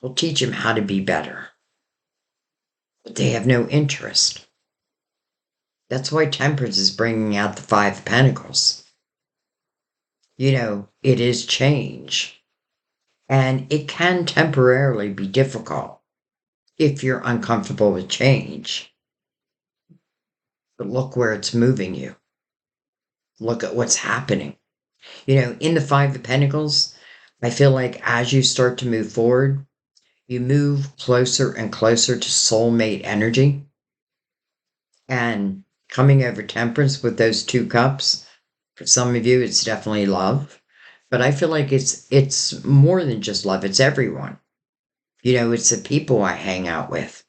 We'll teach them how to be better. but they have no interest. That's why temperance is bringing out the Five of Pentacles. It is change, and it can temporarily be difficult if you're uncomfortable with change. But look where it's moving you. Look at what's happening. In the Five of Pentacles, I feel like as you start to move forward, you move closer and closer to soulmate energy. And coming over temperance with those two cups, for some of you, it's definitely love. But I feel like it's more than just love. It's everyone. It's the people I hang out with,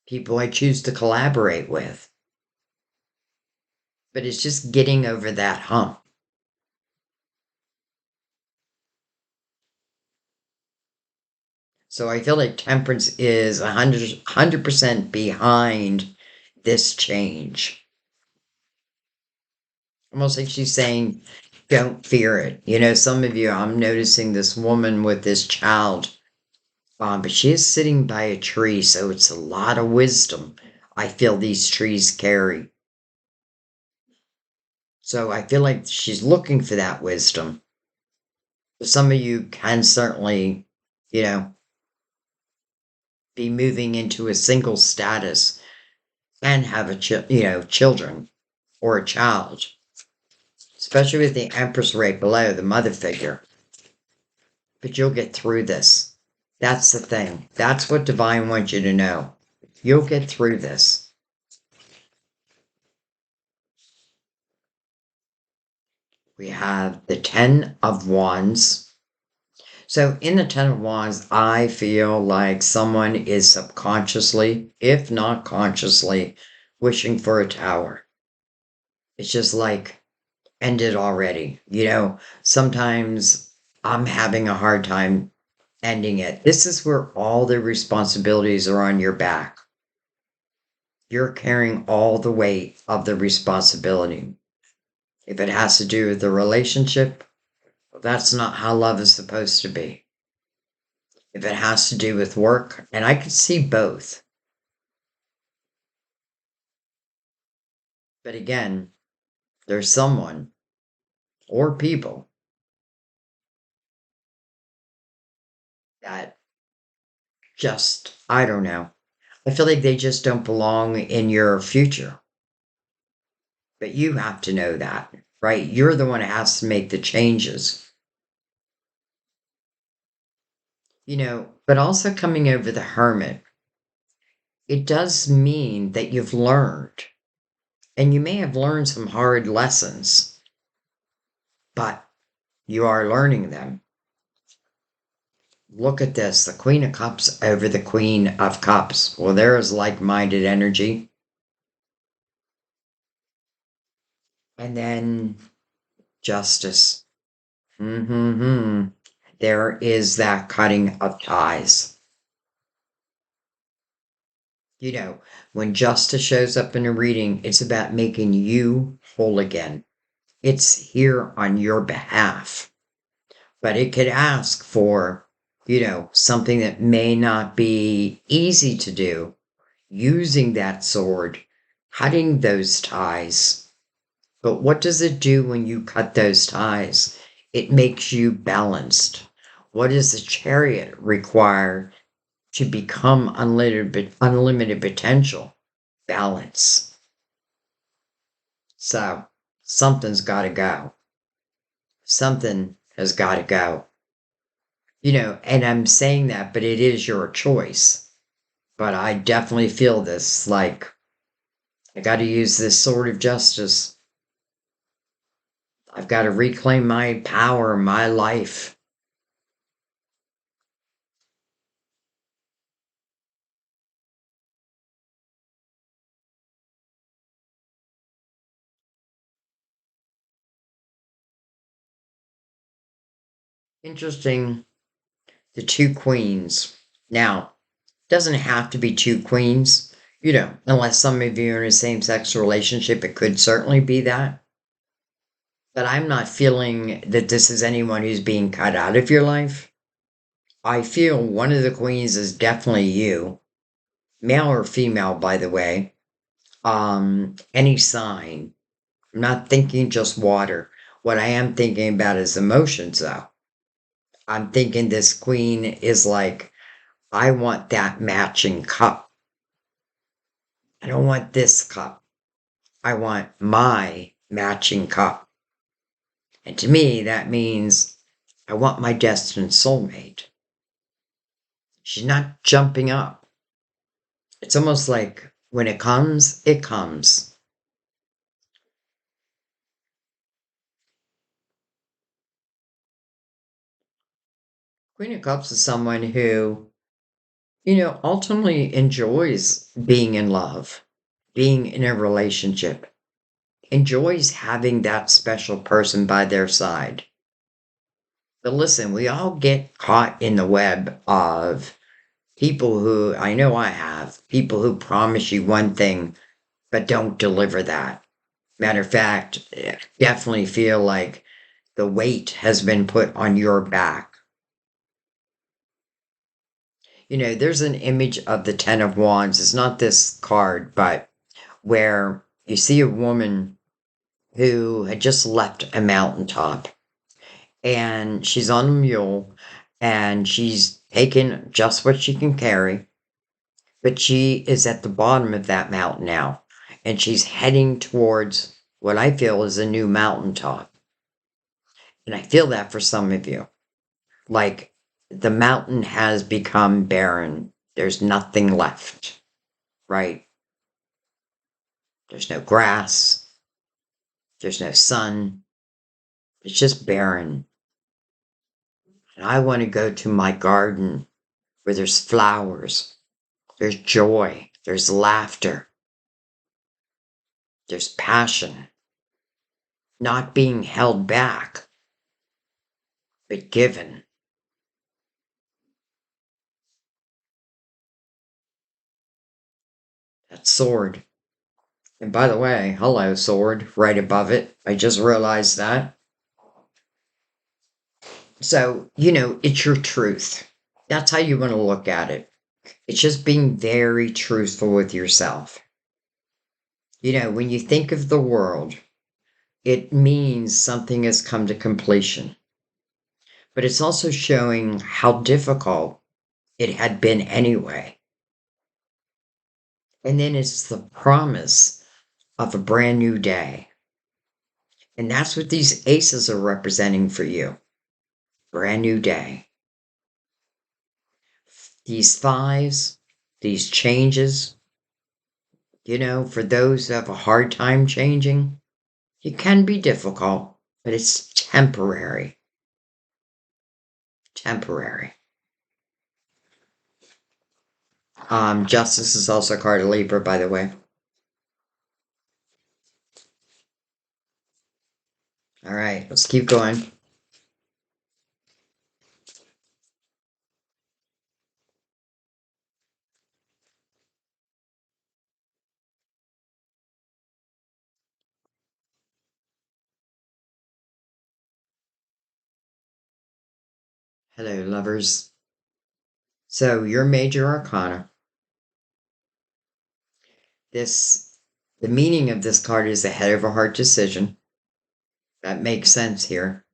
people I choose to collaborate with. But it's just getting over that hump. So I feel like temperance is 100% behind this change. Almost like she's saying, don't fear it. Some of you, I'm noticing this woman with this child, but she is sitting by a tree, so it's a lot of wisdom I feel these trees carry. So I feel like she's looking for that wisdom. Some of you can certainly, you know, be moving into a single status and have children or a child, especially with the Empress right below, the mother figure. But you'll get through this. That's the thing. That's what Divine wants you to know. You'll get through this. We have the Ten of Wands. So in the Ten of Wands, I feel like someone is subconsciously, if not consciously, wishing for a tower. It's just like, end it already. Sometimes I'm having a hard time ending it. This is where all the responsibilities are on your back. You're carrying all the weight of the responsibility. If it has to do with the relationship, that's not how love is supposed to be. If it has to do with work, and I could see both. But again, there's someone or people that just, I don't know. I feel like they just don't belong in your future. But you have to know that, right? You're the one who has to make the changes. But also coming over the Hermit, it does mean that you've learned. And you may have learned some hard lessons, but you are learning them. Look at this, the Queen of Cups over the Queen of Cups. Well, there is like-minded energy. And then Justice. There is that cutting of ties. When justice shows up in a reading, it's about making you whole again. It's here on your behalf. But it could ask for, something that may not be easy to do. Using that sword, cutting those ties. But what does it do when you cut those ties? It makes you balanced. What does the Chariot require to become unlimited potential? Balance. So something's got to go. Something has got to go. And I'm saying that, but it is your choice. But I definitely feel this, like, I got to use this sword of justice. I've got to reclaim my power, my life. Interesting, the two queens. Now, doesn't have to be two queens, unless some of you are in a same-sex relationship, it could certainly be that. But I'm not feeling that this is anyone who's being cut out of your life. I feel one of the queens is definitely you, male or female, by the way. Any sign. I'm not thinking just water. What I am thinking about is emotions, though. I'm thinking this queen is like, I want that matching cup. I don't want this cup. I want my matching cup. And to me, that means I want my destined soulmate. She's not jumping up. It's almost like when it comes, it comes. Queen of Cups is someone who, ultimately enjoys being in love, being in a relationship, enjoys having that special person by their side. But listen, we all get caught in the web of people who, I know I have, people who promise you one thing but don't deliver that. Matter of fact, definitely feel like the weight has been put on your back. There's an image of the Ten of Wands. It's not this card, but where you see a woman who had just left a mountaintop and she's on a mule and she's taken just what she can carry, but she is at the bottom of that mountain now and she's heading towards what I feel is a new mountaintop. And I feel that for some of you. Like the mountain has become barren. There's nothing left, right? There's no grass. There's no sun. It's just barren. And I want to go to my garden where there's flowers, there's joy, there's laughter, there's passion, not being held back, but given. That sword. And by the way, hello, sword, right above it. I just realized that. So, it's your truth. That's how you want to look at it. It's just being very truthful with yourself. When you think of the world, it means something has come to completion. But it's also showing how difficult it had been anyway. And then it's the promise of a brand new day. And that's what these aces are representing for you. Brand new day. These fives, these changes, for those who have a hard time changing, it can be difficult, but it's temporary. Temporary. Justice is also a card of Libra, by the way. All right, let's keep going. Hello, lovers. So, your major arcana. This, the meaning of this card is a head over heart decision. That makes sense here.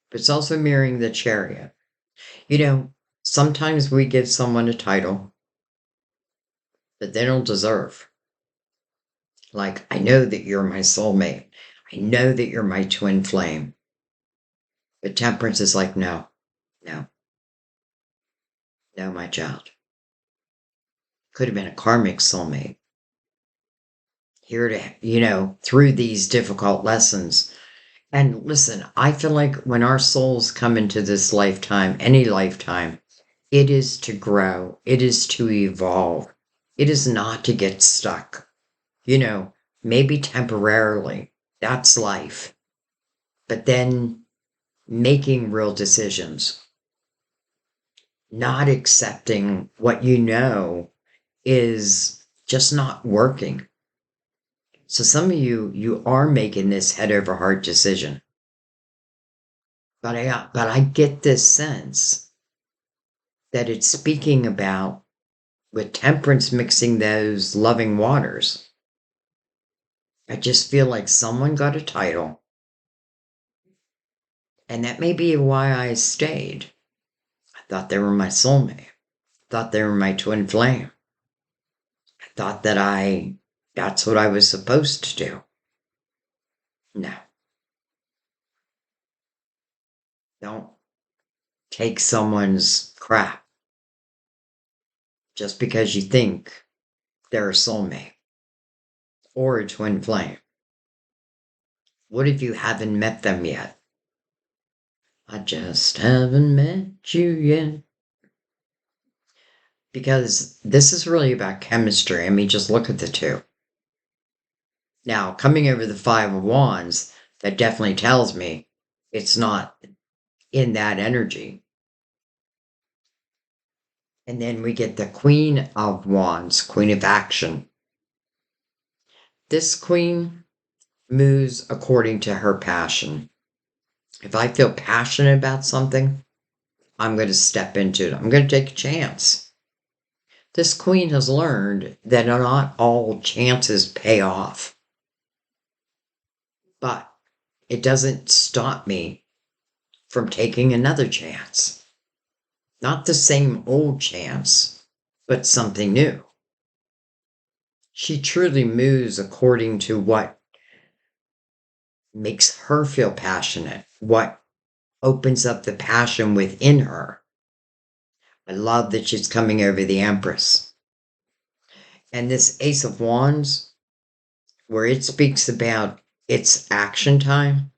But it's also mirroring the chariot. Sometimes we give someone a title that they don't deserve. Like, I know that you're my soulmate. I know that you're my twin flame. But temperance is like, no, no, no, my child. Could have been a karmic soulmate. Here to, through these difficult lessons. And listen, I feel like when our souls come into this lifetime, any lifetime, it is to grow, it is to evolve, it is not to get stuck. Maybe temporarily, that's life. But then making real decisions, not accepting what is just not working. So some of you are making this head over heart decision. But I get this sense that it's speaking about with temperance mixing those loving waters. I just feel like someone got a title, and that may be why I stayed. I thought they were my soulmate. I thought they were my twin flame. I thought that's what I was supposed to do. No, don't take someone's crap just because you think they're a soulmate or a twin flame. What if you haven't met them yet? I just haven't met you yet. Because this is really about chemistry. I mean, just look at the two. Now, coming over the Five of Wands, that definitely tells me it's not in that energy. And then we get the Queen of Wands, Queen of Action. This queen moves according to her passion. If I feel passionate about something, I'm going to step into it. I'm going to take a chance. This queen has learned that not all chances pay off. But it doesn't stop me from taking another chance. Not the same old chance, but something new. She truly moves according to what makes her feel passionate, what opens up the passion within her. I love that she's coming over the Empress. And this Ace of Wands, where it speaks about it's action time,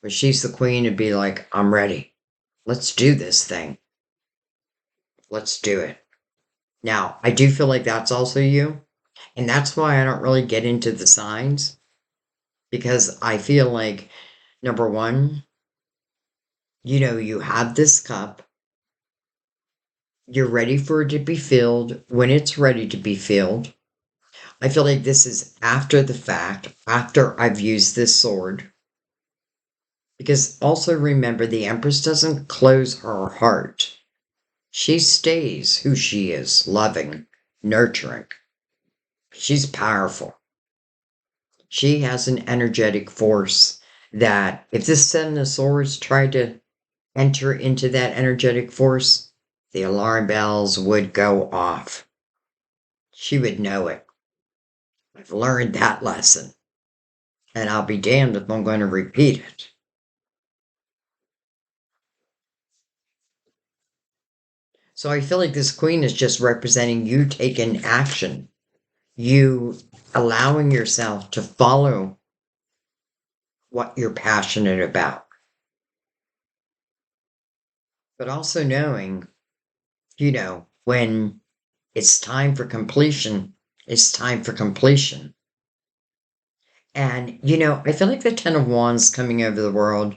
where she's the queen to be like, I'm ready. Let's do this thing. Let's do it. Now, I do feel like that's also you. And that's why I don't really get into the signs. Because I feel like, number one, you have this cup. You're ready for it to be filled when it's ready to be filled. I feel like this is after the fact, after I've used this sword. Because also remember, the Empress doesn't close her heart. She stays who she is, loving, nurturing. She's powerful. She has an energetic force that if this Seven of Swords tried to enter into that energetic force, the alarm bells would go off. She would know it. I've learned that lesson. And I'll be damned if I'm going to repeat it. So I feel like this queen is just representing you taking action. You allowing yourself to follow what you're passionate about. But also knowing, when it's time for completion, it's time for completion. And, I feel like the Ten of Wands coming over the world,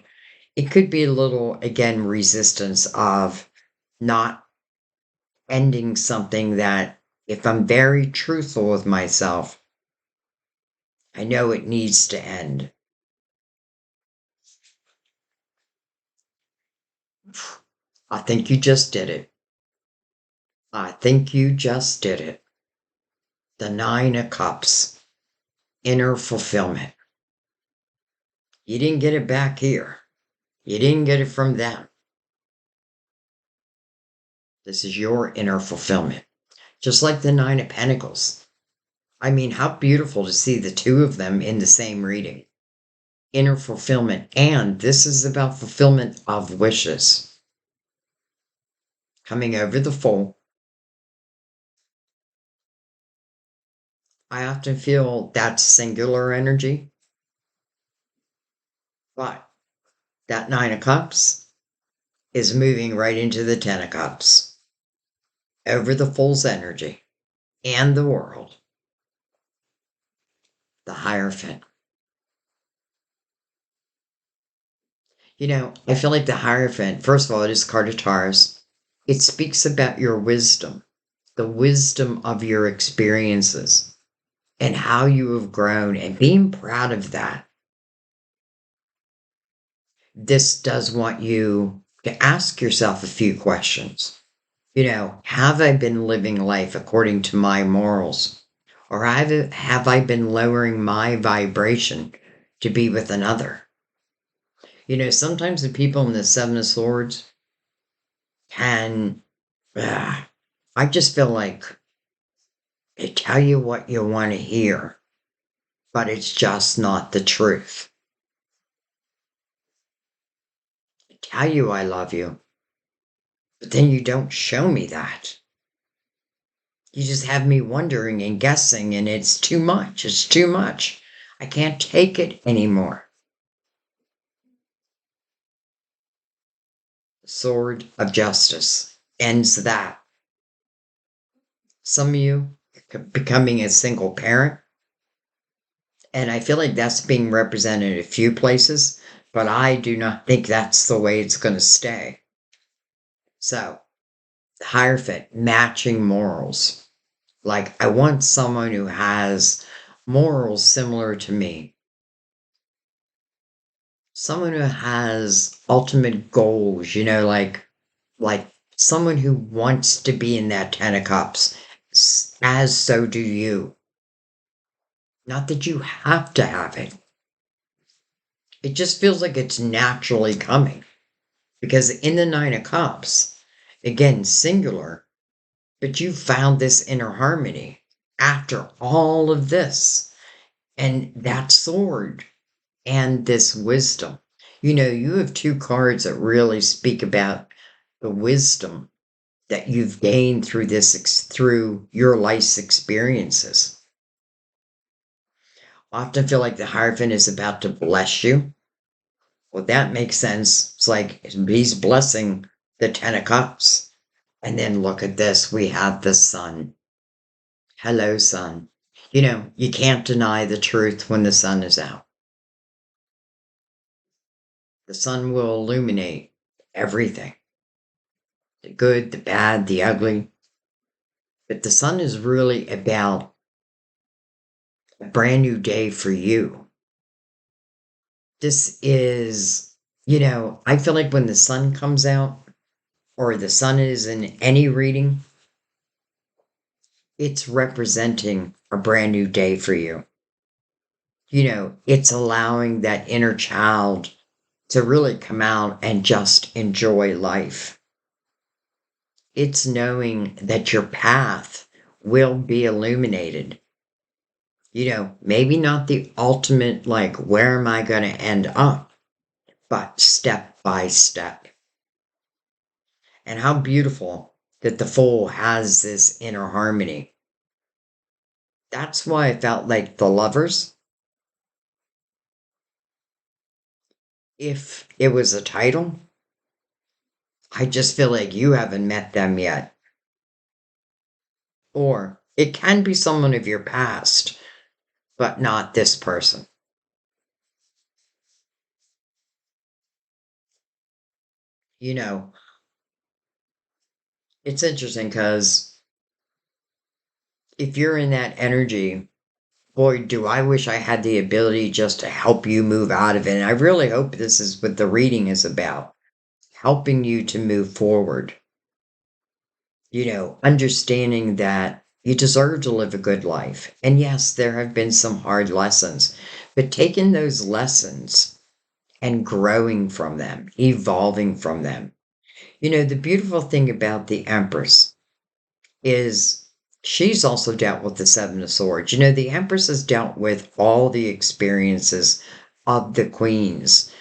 it could be a little, again, resistance of not ending something that, if I'm very truthful with myself, I know it needs to end. I think you just did it. I think you just did it. The Nine of Cups, inner fulfillment. You didn't get it back here. You didn't get it from them. This is your inner fulfillment. Just like the Nine of Pentacles. I mean, how beautiful to see the two of them in the same reading. Inner fulfillment. And this is about fulfillment of wishes. Coming over the full. I often feel that's singular energy. But that Nine of Cups is moving right into the Ten of Cups. Over the Fool's energy and the world. The Hierophant. I feel like the Hierophant, first of all, it is card of Taurus. It speaks about your wisdom, the wisdom of your experiences, and how you have grown, and being proud of that. This does want you to ask yourself a few questions. Have I been living life according to my morals? Or have I been lowering my vibration to be with another? Sometimes the people in the Seven of Swords can, I just feel like they tell you what you want to hear, but it's just not the truth. They tell you I love you, but then you don't show me that. You just have me wondering and guessing, and it's too much. It's too much. I can't take it anymore. Sword of Justice ends that. Some of you becoming a single parent, and I feel like that's being represented in a few places, but I do not think that's the way it's going to stay. So, Hierophant, matching morals. Like, I want someone who has morals similar to me. Someone who has ultimate goals, like someone who wants to be in that Ten of Cups, as so do you. Not that you have to have it. It just feels like it's naturally coming. Because in the Nine of Cups, again, singular, but you found this inner harmony after all of this. And that sword and this wisdom. You have two cards that really speak about the wisdom that you've gained through your life's experiences. I often feel like the Hierophant is about to bless you. Well, that makes sense. It's like he's blessing the Ten of Cups. And then look at this. We have the sun. Hello, sun. You can't deny the truth when the sun is out. The sun will illuminate everything, the good, the bad, the ugly. But the sun is really about a brand new day for you. This is, I feel like when the sun comes out or the sun is in any reading, it's representing a brand new day for you. It's allowing that inner child to really come out and just enjoy life. It's knowing that your path will be illuminated. Maybe not the ultimate, like, where am I going to end up, but step by step. And how beautiful that the Fool has this inner harmony. That's why I felt like the Lovers, if it was a title, I just feel like you haven't met them yet. Or it can be someone of your past, but not this person. You know, it's interesting because if you're in that energy, boy, do I wish I had the ability just to help you move out of it. And I really hope this is what the reading is about, helping you to move forward. Understanding that you deserve to live a good life. And yes, there have been some hard lessons, but taking those lessons and growing from them, evolving from them. The beautiful thing about the Empress is she's also dealt with the Seven of Swords. The Empress has dealt with all the experiences of the queens,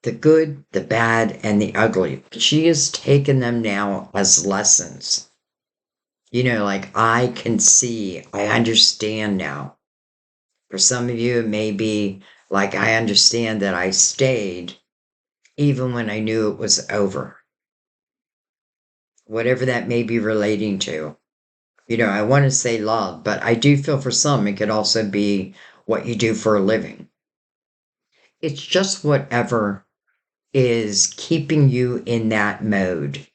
the good, the bad, and the ugly. She has taken them now as lessons. Like I can see, I understand now. For some of you, it may be like I understand that I stayed even when I knew it was over. Whatever that may be relating to. I want to say love, but I do feel for some it could also be what you do for a living. It's just whatever is keeping you in that mode,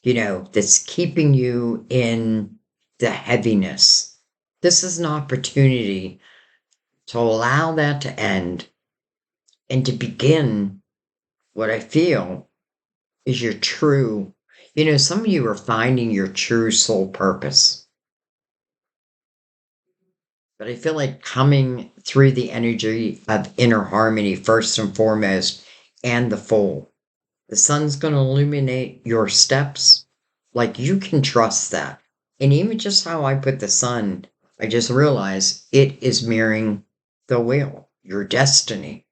that's keeping you in the heaviness. This is an opportunity to allow that to end and to begin what I feel is your true Some of you are finding your true soul purpose, but I feel like coming through the energy of inner harmony first and foremost, and the full. The sun's going to illuminate your steps. Like you can trust that. And even just how I put the sun, I just realized it is mirroring the wheel, your destiny.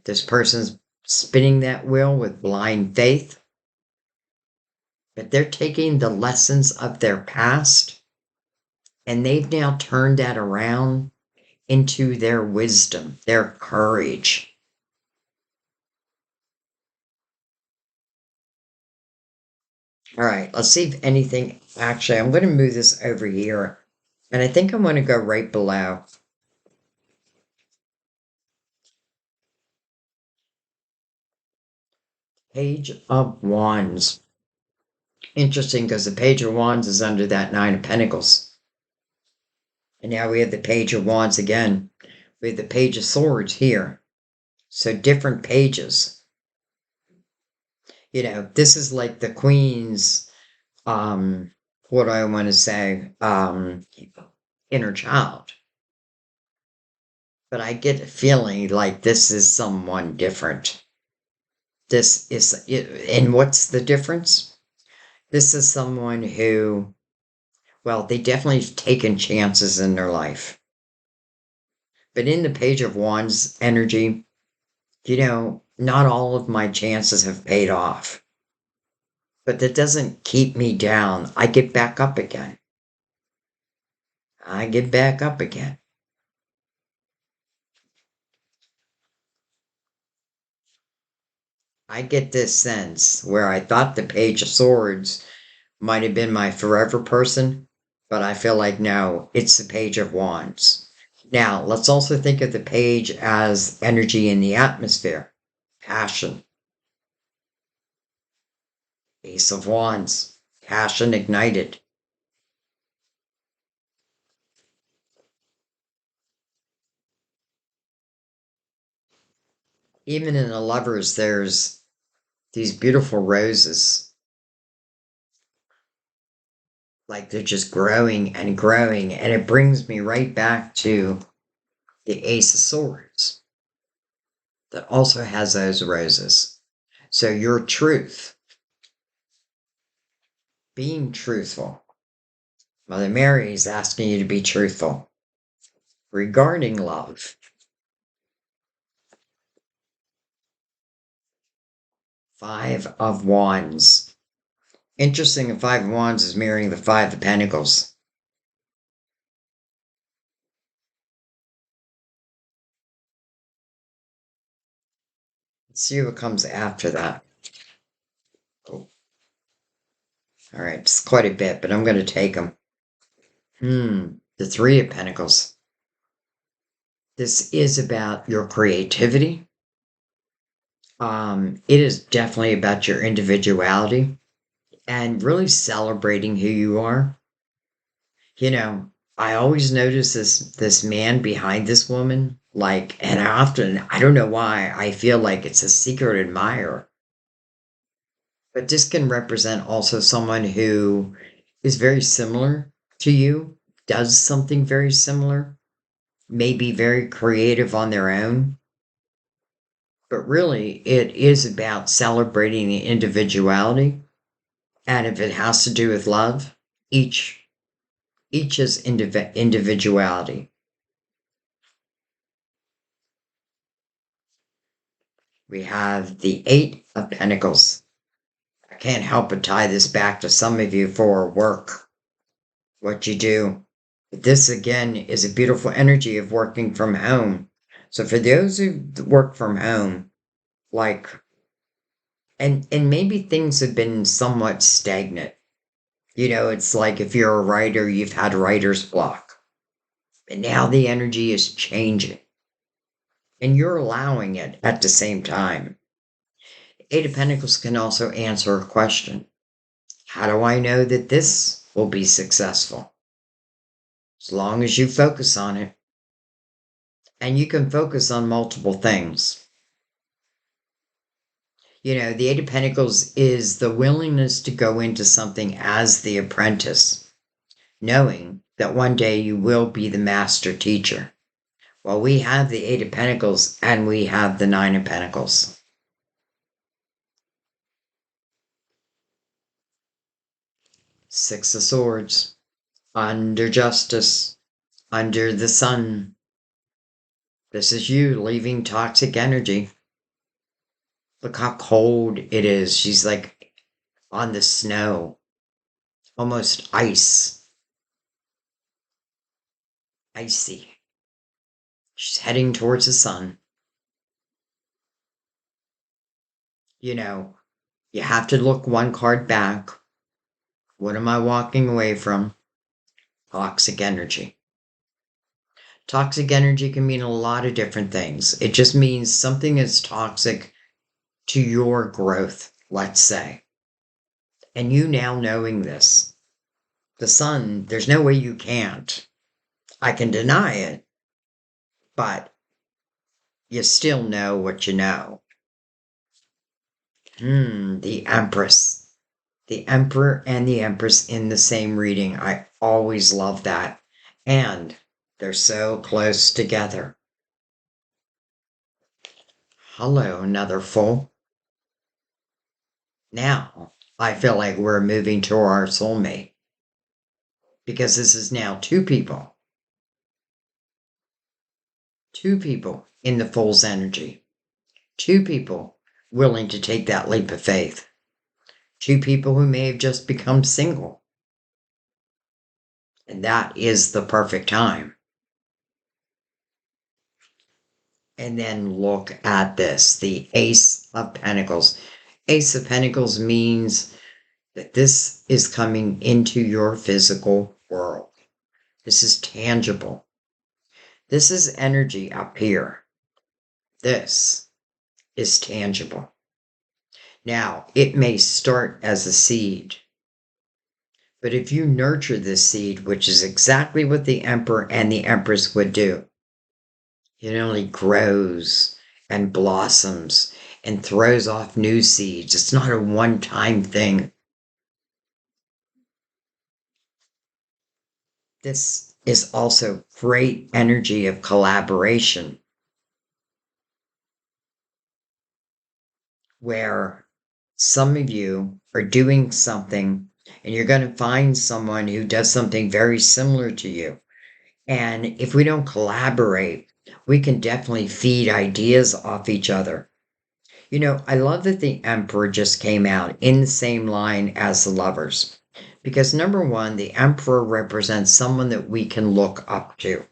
This person's spinning that wheel with blind faith, but they're taking the lessons of their past and they've now turned that around into their wisdom, their courage. All right, let's see if anything. Actually, I'm going to move this over here. And I think I'm going to go right below. Page of Wands. Interesting because the Page of Wands is under that Nine of Pentacles. And now we have the Page of Wands again. We have the Page of Swords here. So different pages. This is like the Queen's, what do I want to say, inner child. But I get a feeling like this is someone different. And what's the difference? This is someone who, well, they definitely have taken chances in their life. But in the Page of Wands energy, not all of my chances have paid off. But that doesn't keep me down. I get back up again. I get back up again. I get this sense where I thought the Page of Swords might have been my forever person, but I feel like no, it's the Page of Wands. Now, let's also think of the page as energy in the atmosphere, passion. Ace of Wands, passion ignited. Even in the lovers, there's these beautiful roses. Like they're just growing and growing. And it brings me right back to the Ace of Swords that also has those roses. So your truth, being truthful. Mother Mary is asking you to be truthful regarding love. Five of Wands. Interesting, the Five of Wands is mirroring the Five of Pentacles. Let's see what comes after that. Oh. All right, it's quite a bit, but I'm going to take them. The Three of Pentacles. This is about your creativity. It is definitely about your individuality and really celebrating who you are. I always notice this man behind this woman, and I don't know why, I feel like it's a secret admirer. But this can represent also someone who is very similar to you, does something very similar, may be very creative on their own. But really, it is about celebrating the individuality. And if it has to do with love, each is individuality. We have the Eight of Pentacles. I can't help but tie this back to some of you for work, what you do. This again is a beautiful energy of working from home. So for those who work from home, like, and maybe things have been somewhat stagnant. It's like if you're a writer, you've had writer's block. And now the energy is changing. And you're allowing it at the same time. Eight of Pentacles can also answer a question. How do I know that this will be successful? As long as you focus on it. And you can focus on multiple things. The Eight of Pentacles is the willingness to go into something as the apprentice, knowing that one day you will be the master teacher. Well, we have the Eight of Pentacles and we have the Nine of Pentacles. Six of Swords, under justice, under the sun. This is you leaving toxic energy. Look how cold it is. She's like on the snow, almost ice. Icy. She's heading towards the sun. You have to look one card back. What am I walking away from? Toxic energy. Toxic energy can mean a lot of different things. It just means something is toxic to your growth, let's say. And you now knowing this. The sun, there's no way you can't. I can deny it, but you still know what you know. The Empress. The Emperor and the Empress in the same reading. I always love that. And they're so close together. Hello, another full. Now, I feel like we're moving to our soulmate. Because this is now two people. Two people in the Fool's energy. Two people willing to take that leap of faith. Two people who may have just become single. And that is the perfect time. And then look at this, the Ace of Pentacles. Ace of Pentacles means that this is coming into your physical world. This is tangible. This is energy up here. This is tangible. Now, it may start as a seed, but if you nurture this seed, which is exactly what the Emperor and the Empress would do, it only grows and blossoms and throws off new seeds. It's not a one-time thing. This is also great energy of collaboration, where some of you are doing something and you're going to find someone who does something very similar to you. And if we don't collaborate, we can definitely feed ideas off each other. I love that the Emperor just came out in the same line as the Lovers. Because number one, the Emperor represents someone that we can look up to.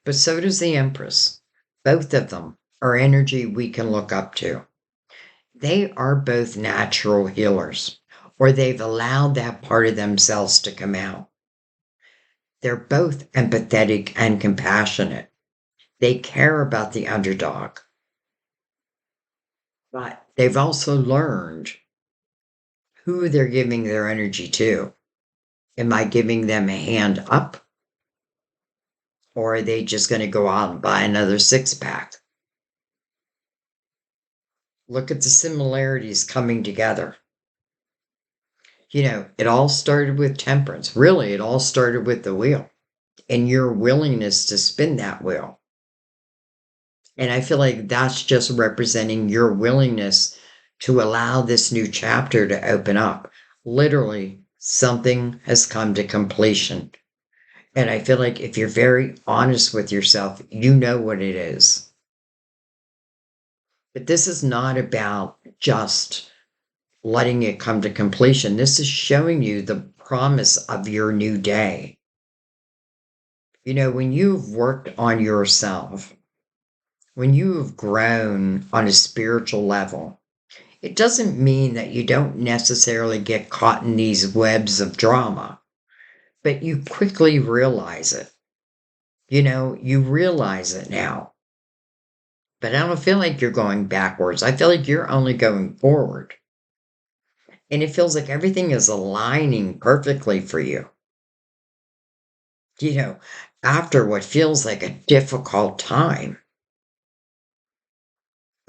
But so does the Empress. Both of them are energy we can look up to. They are both natural healers, or they've allowed that part of themselves to come out. They're both empathetic and compassionate. They care about the underdog. But they've also learned who they're giving their energy to. Am I giving them a hand up? Or are they just going to go out and buy another six-pack? Look at the similarities coming together. It all started with temperance. Really, it all started with the wheel and your willingness to spin that wheel. And I feel like that's just representing your willingness to allow this new chapter to open up. Literally, something has come to completion. And I feel like if you're very honest with yourself, you know what it is. But this is not about just letting it come to completion. This is showing you the promise of your new day. When you've worked on yourself, when you've grown on a spiritual level, it doesn't mean that you don't necessarily get caught in these webs of drama, but you quickly realize it. You realize it now. But I don't feel like you're going backwards. I feel like you're only going forward. And it feels like everything is aligning perfectly for you. After what feels like a difficult time.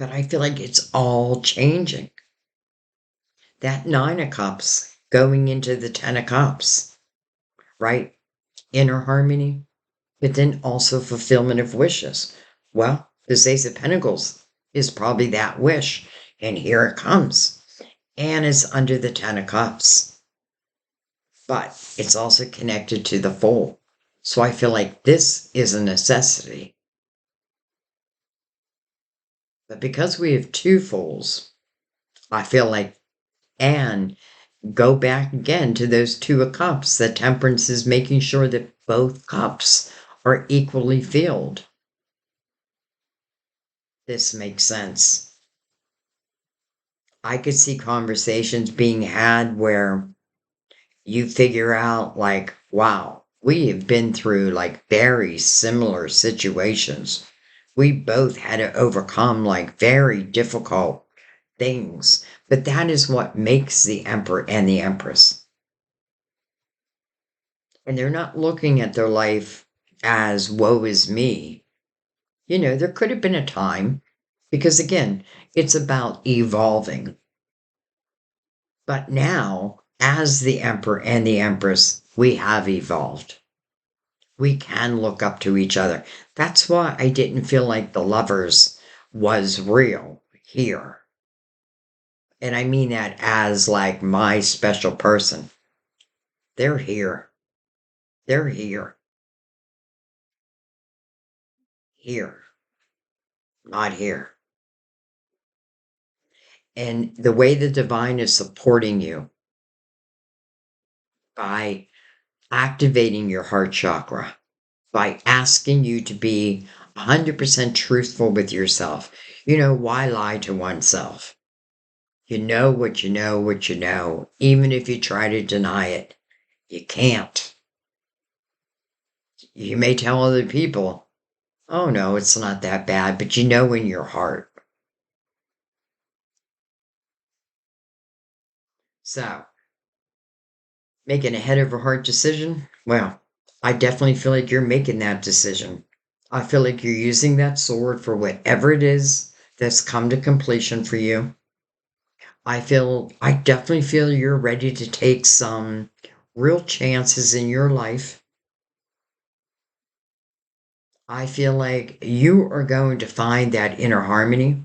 But I feel like it's all changing. That Nine of Cups going into the Ten of Cups, right? Inner harmony, but then also fulfillment of wishes. Well, this Ace of Pentacles is probably that wish. And here it comes. And it's under the Ten of Cups. But it's also connected to the Fool. So I feel like this is a necessity. But because we have two Fools, I feel like, and go back again to those Two of Cups, that Temperance is making sure that both cups are equally filled. This makes sense. I could see conversations being had where you figure out, like, wow, we have been through like very similar situations. We both had to overcome like very difficult things, but that is what makes the Emperor and the Empress. And they're not looking at their life as woe is me. There could have been a time, because again, it's about evolving. But now, as the Emperor and the Empress, we have evolved. We can look up to each other. That's why I didn't feel like the Lovers was real here. And I mean that as like my special person. They're here. They're here. Here. Not here. And the way the divine is supporting you by activating your heart chakra, by asking you to be 100% truthful with yourself. Why lie to oneself? You know what you know, what you know. Even if you try to deny it, you can't. You may tell other people, oh no, it's not that bad, but you know in your heart. So, making a head over heart decision? Well, I definitely feel like you're making that decision. I feel like you're using that sword for whatever it is that's come to completion for you. I definitely feel you're ready to take some real chances in your life. I feel like you are going to find that inner harmony,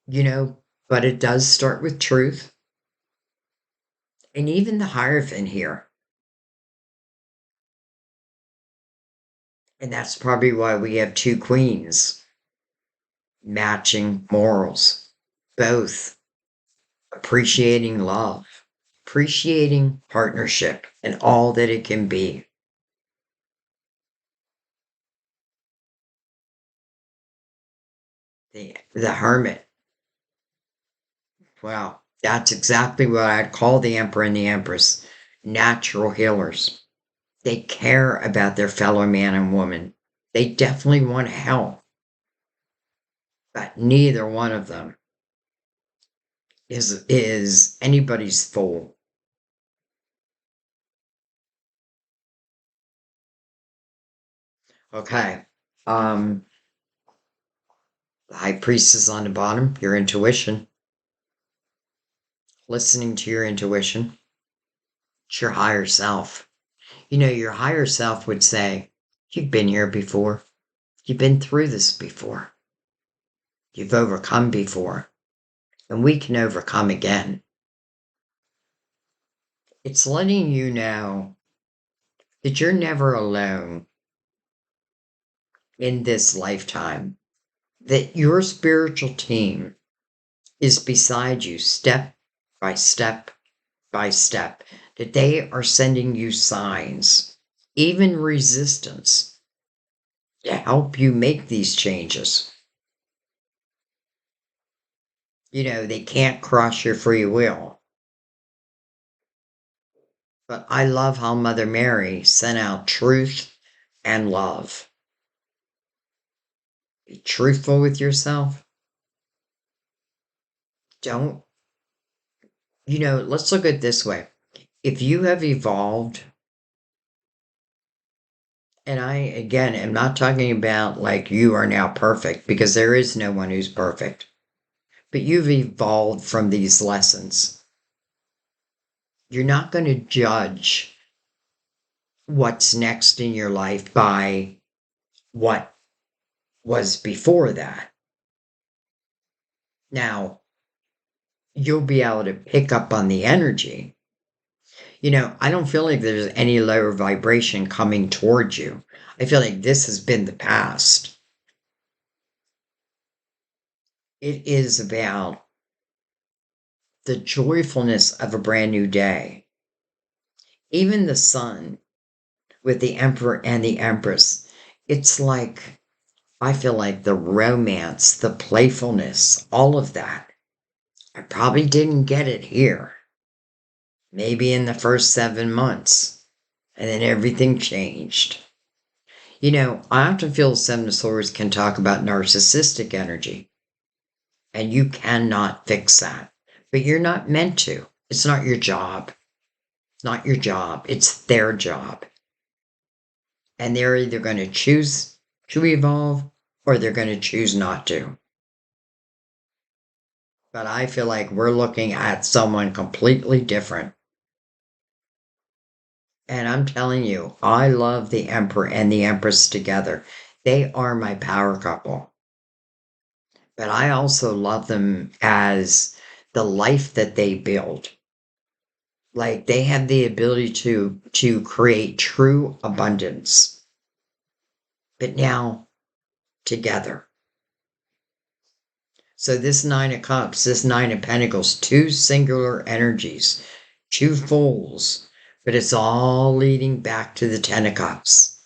you know, but it does start with truth. And even the Hierophant here. And that's probably why we have two queens, matching morals, both appreciating love, appreciating partnership and all that it can be. The Hermit. Well, that's exactly what I'd call the Emperor and the Empress, natural healers. They care about their fellow man and woman. They definitely want to help, but neither one of them is anybody's fool. Okay. Um, the High Priestess on the bottom, your intuition, listening to your intuition. It's your higher self. Your higher self would say, you've been here before. You've been through this before. You've overcome before. And we can overcome again. It's letting you know that you're never alone in this lifetime, that your spiritual team is beside you step by step by step, that they are sending you signs, even resistance, to help you make these changes. They can't cross your free will. But I love how Mother Mary sent out truth and love. Be truthful with yourself. Don't, let's look at it this way. If you have evolved And I, again, am not talking about like you are now perfect because there is no one who's perfect, but you've evolved from these lessons. You're not going to judge what's next in your life by what was before that. Now, you'll be able to pick up on the energy. I don't feel like there's any lower vibration coming towards you. I feel like this has been the past. It is about the joyfulness of a brand new day. Even the sun with the emperor and the empress, it's like, I feel like the romance, the playfulness, all of that. I probably didn't get it here. Maybe in the first 7 months. And then everything changed. I often feel Seven of Swords can talk about narcissistic energy. And you cannot fix that. But you're not meant to. It's not your job. It's not your job. It's their job. And they're either going to choose to evolve or they're going to choose not to. But I feel like we're looking at someone completely different. And I'm telling you, I love the Emperor and the Empress together. They are my power couple. But I also love them as the life that they build. Like they have the ability to create true abundance. But now together. So this Nine of Cups, this Nine of Pentacles, two singular energies, two fools, but it's all leading back to the Ten of Cups.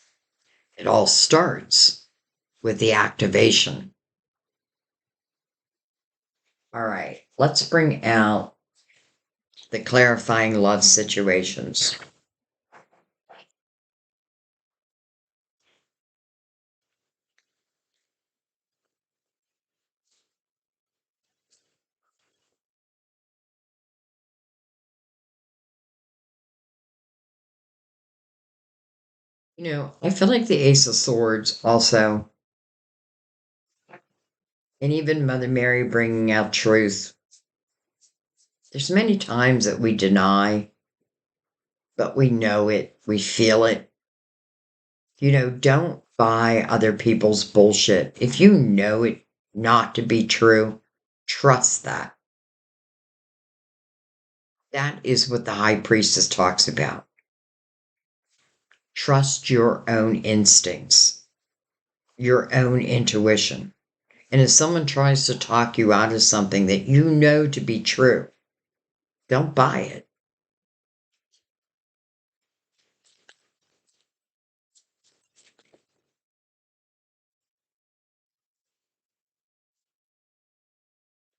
It all starts with the activation. All right, let's bring out the clarifying love situations. I feel like the Ace of Swords also, and even Mother Mary bringing out truth. There's many times that we deny, but we know it, we feel it. Don't buy other people's bullshit. If you know it not to be true, trust that. That is what the High Priestess talks about. Trust your own instincts, your own intuition. And if someone tries to talk you out of something that you know to be true, don't buy it.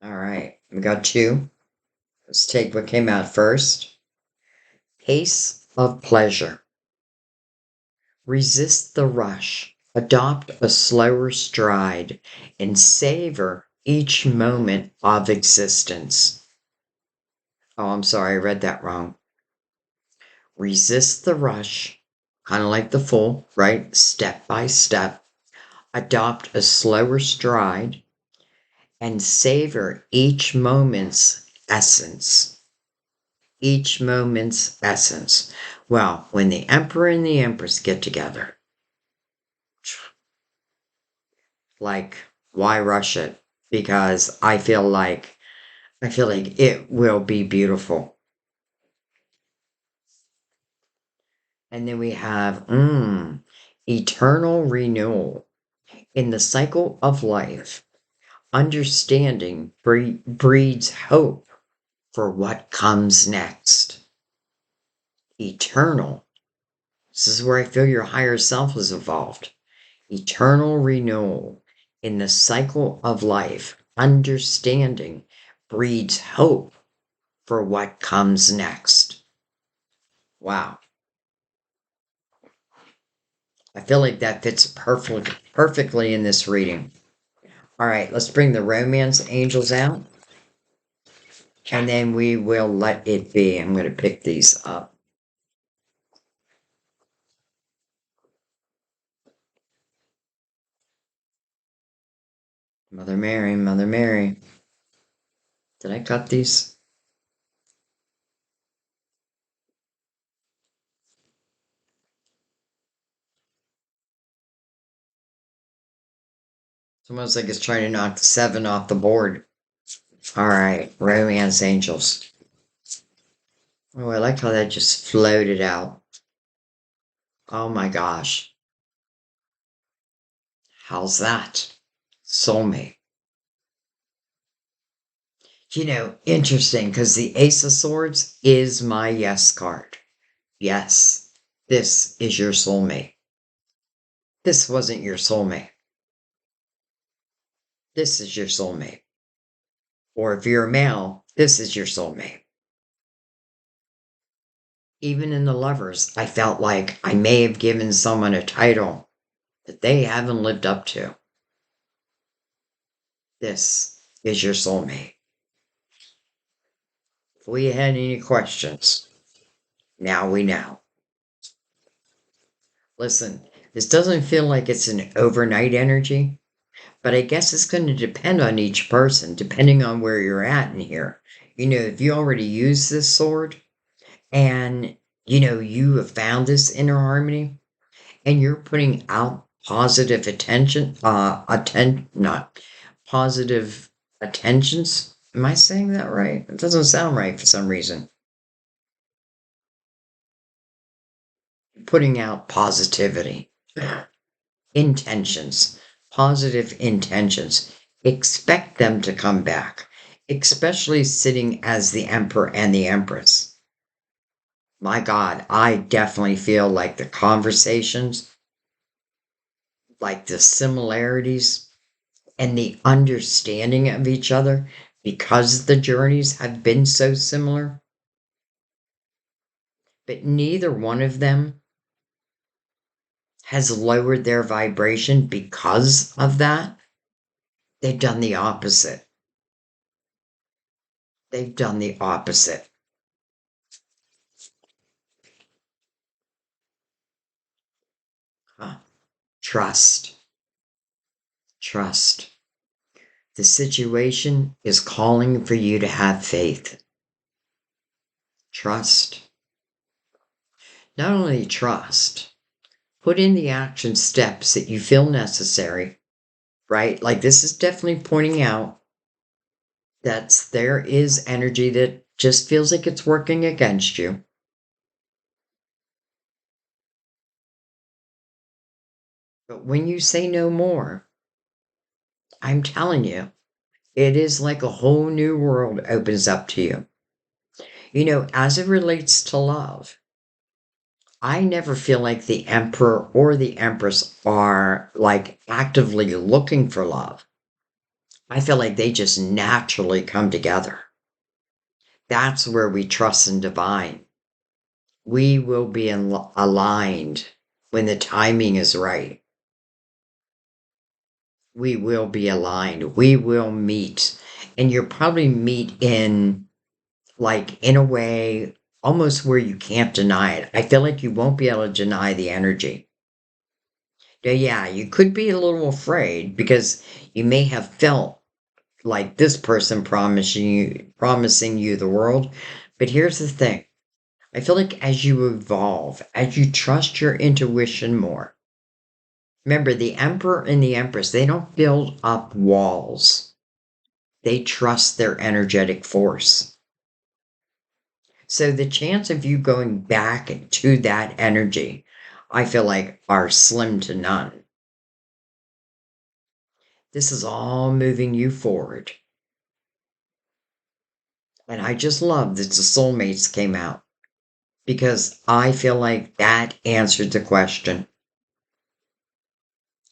All right, we got two. Let's take what came out first. Pace of pleasure. Resist the rush. Adopt a slower stride and savor each moment of existence. Oh, I'm sorry, I read that wrong. Resist the rush, kind of like the Fool, right? Step by step. Adopt a slower stride and savor each moment's essence. Each moment's essence. Well, when the Emperor and the Empress get together, like, why rush it? Because I feel like it will be beautiful. And then we have eternal renewal. In the cycle of life, understanding breeds hope for what comes next. Eternal. This is where I feel your higher self has evolved. Eternal renewal. In the cycle of life, understanding breeds hope for what comes next. Wow. I feel like that fits perfectly in this reading. All right, let's bring the romance angels out. And then we will let it be. I'm going to pick these up. Mother Mary, Mother Mary. Did I cut these? It's almost like it's trying to knock the 7 off the board. All right, Romance Angels. Oh, I like how that just floated out. Oh my gosh. How's that? Soulmate. Interesting because the Ace of Swords is my yes card. Yes, this is your soulmate. This wasn't your soulmate. This is your soulmate. Or if you're a male, this is your soulmate. Even in the lovers, I felt like I may have given someone a title that they haven't lived up to. This is your soulmate. If we had any questions, now we know. Listen, this doesn't feel like it's an overnight energy, but I guess it's going to depend on each person, depending on where you're at in here. If you already use this sword and, you have found this inner harmony and you're putting out positive attention, not positive attentions. Am I saying that right? It doesn't sound right for some reason. Putting out positivity. Intentions, positive intentions. Expect them to come back, especially sitting as the Emperor and the Empress. My God, I definitely feel like the conversations, like the similarities, and the understanding of each other, because the journeys have been so similar, but neither one of them has lowered their vibration because of that. They've done the opposite. They've done the opposite. Huh. Trust. Trust. The situation is calling for you to have faith. Trust. Not only trust, put in the action steps that you feel necessary, right? Like this is definitely pointing out that there is energy that just feels like it's working against you. But when you say no more, I'm telling you, it is like a whole new world opens up to you. As it relates to love, I never feel like the emperor or the empress are like actively looking for love. I feel like they just naturally come together. That's where we trust in divine. We will be aligned when the timing is right. We will be aligned. We will meet. And you'll probably meet in a way almost where you can't deny it. I feel like you won't be able to deny the energy. Yeah, you could be a little afraid because you may have felt like this person promising you the world. But here's the thing. I feel like as you evolve, as you trust your intuition more, remember the emperor and the empress, they don't build up walls. They trust their energetic force. So the chance of you going back to that energy, I feel like are slim to none. This is all moving you forward. And I just love that the soulmates came out because I feel like that answered the question.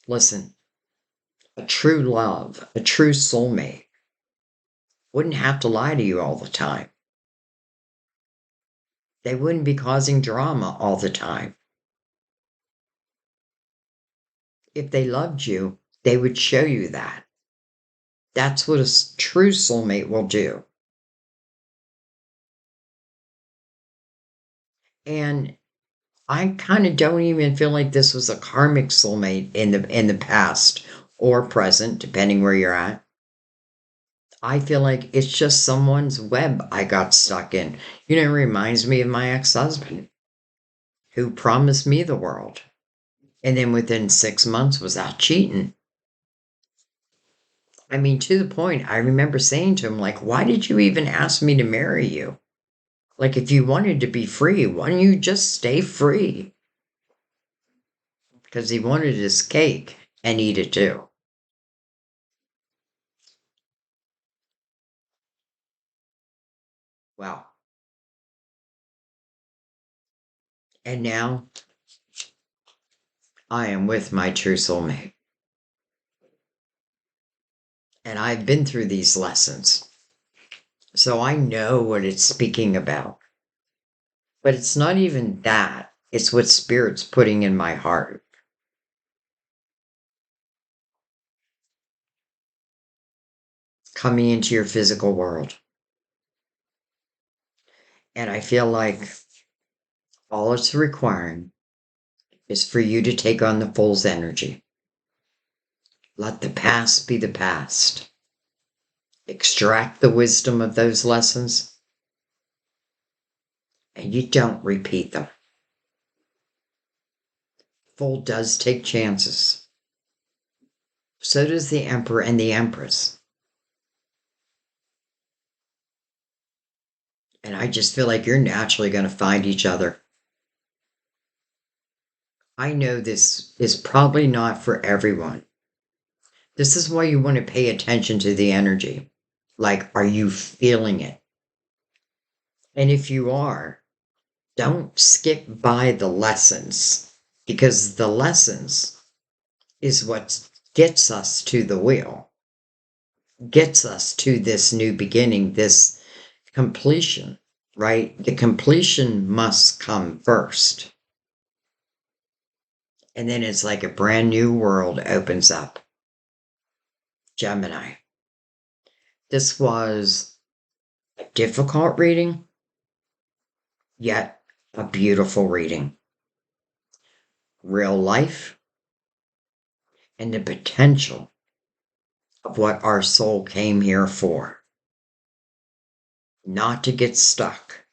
Listen, a true love, a true soulmate wouldn't have to lie to you all the time. They wouldn't be causing drama all the time. If they loved you, they would show you that. That's what a true soulmate will do. And I kind of don't even feel like this was a karmic soulmate in the past or present, depending where you're at. I feel like it's just someone's web I got stuck in. It reminds me of my ex-husband who promised me the world and then within 6 months was out cheating. I mean, to the point, I remember saying to him, like, why did you even ask me to marry you? Like, if you wanted to be free, why don't you just stay free? Because he wanted his cake and eat it too. Well, and now I am with my true soulmate. And I've been through these lessons. So I know what it's speaking about. But it's not even that, it's what Spirit's putting in my heart. Coming into your physical world. And I feel like all it's requiring is for you to take on the Fool's energy. Let the past be the past. Extract the wisdom of those lessons, and you don't repeat them. Fool does take chances. So does the Emperor and the Empress. And I just feel like you're naturally going to find each other. I know this is probably not for everyone. This is why you want to pay attention to the energy. Like, are you feeling it? And if you are, don't skip by the lessons, because the lessons is what gets us to the wheel, gets us to this new beginning, this completion, right? The completion must come first. And then it's like a brand new world opens up. Gemini. This was a difficult reading, yet a beautiful reading. Real life and the potential of what our soul came here for. Not to get stuck,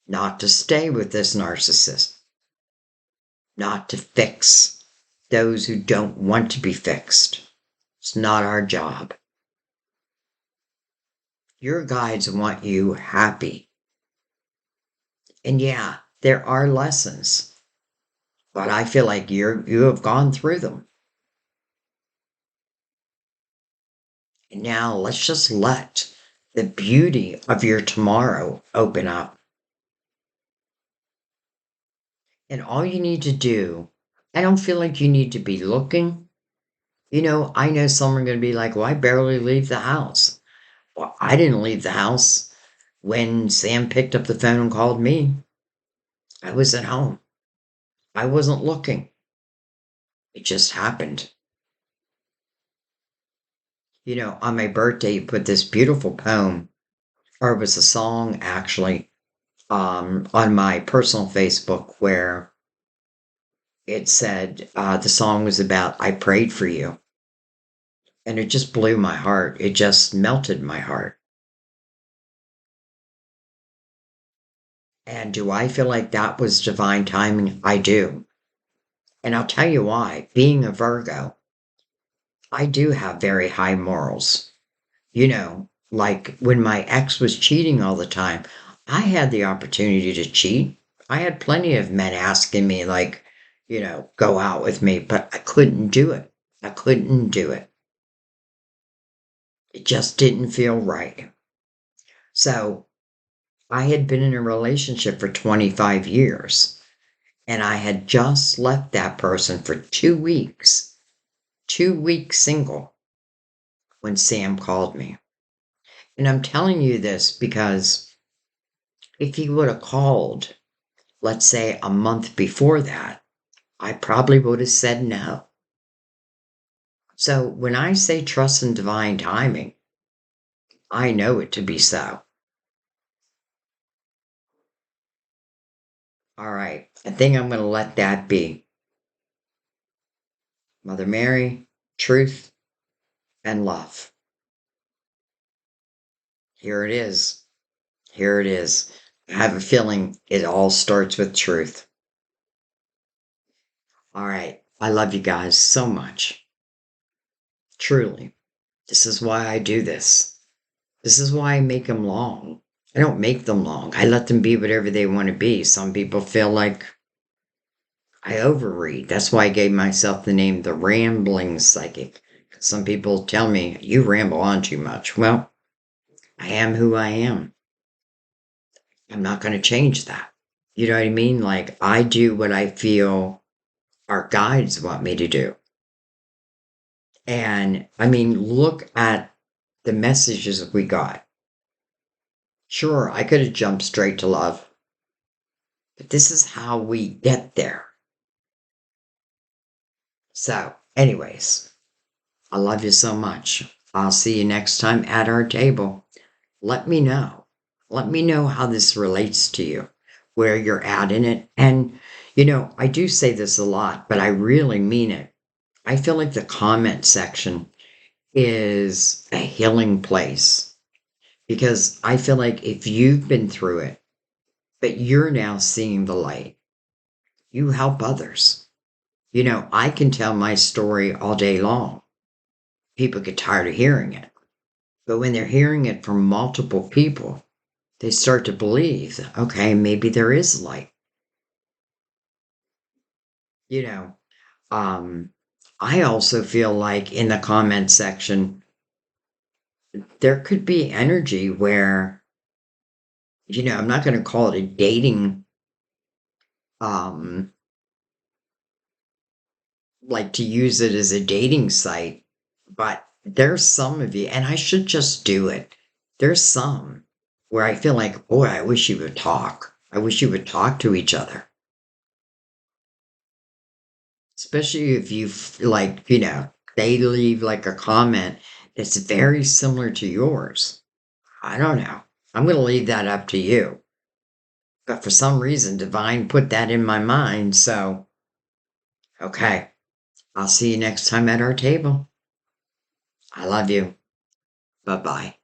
not to stay with this narcissist, not to fix those who don't want to be fixed. It's not our job. Your guides want you happy. And yeah, there are lessons, but I feel like you have gone through them. And now let's just let the beauty of your tomorrow open up. And all you need to do, I don't feel like you need to be looking. I know some are going to be like, well, I barely leave the house. Well, I didn't leave the house when Sam picked up the phone and called me. I was at home. I wasn't looking. It just happened. On my birthday, you put this beautiful poem, or it was a song actually, on my personal Facebook where it said the song was about I prayed for you. And it just blew my heart. It just melted my heart. And do I feel like that was divine timing? I do. And I'll tell you why. Being a Virgo, I do have very high morals. Like when my ex was cheating all the time, I had the opportunity to cheat. I had plenty of men asking me, like, go out with me, but I couldn't do it. I couldn't do it. It just didn't feel right. So I had been in a relationship for 25 years and I had just left that person for 2 weeks, 2 weeks single, when Sam called me. And I'm telling you this because if he would have called, let's say a month before that, I probably would have said no. So when I say trust in divine timing, I know it to be so. All right, I think I'm going to let that be. Mother Mary, truth, and love. Here it is. Here it is. I have a feeling it all starts with truth. All right. I love you guys so much. Truly. This is why I do this. This is why I make them long. I don't make them long. I let them be whatever they want to be. Some people feel like I overread. That's why I gave myself the name the Rambling Psychic. Some people tell me, you ramble on too much. Well, I am who I am. I'm not going to change that. You know what I mean? Like, I do what I feel our guides want me to do. And I mean, look at the messages we got. Sure, I could have jumped straight to love, but this is how we get there. So, anyways, I love you so much. I'll see you next time at our table. Let me know. Let me know how this relates to you, where you're at in it. And, I do say this a lot, but I really mean it. I feel like the comment section is a healing place because I feel like if you've been through it, but you're now seeing the light, you help others. I can tell my story all day long. People get tired of hearing it. But when they're hearing it from multiple people, they start to believe that, okay, maybe there is light. You know, um, I also feel like in the comment section, there could be energy where, I'm not going to call it a dating, um, like to use it as a dating site, but there's some of you, and I should just do it. There's some where I feel like, boy, I wish you would talk. I wish you would talk to each other. Especially if you like, they leave like a comment that's very similar to yours. I don't know. I'm going to leave that up to you. But for some reason, Divine put that in my mind. So, okay. I'll see you next time at our table. I love you. Bye bye.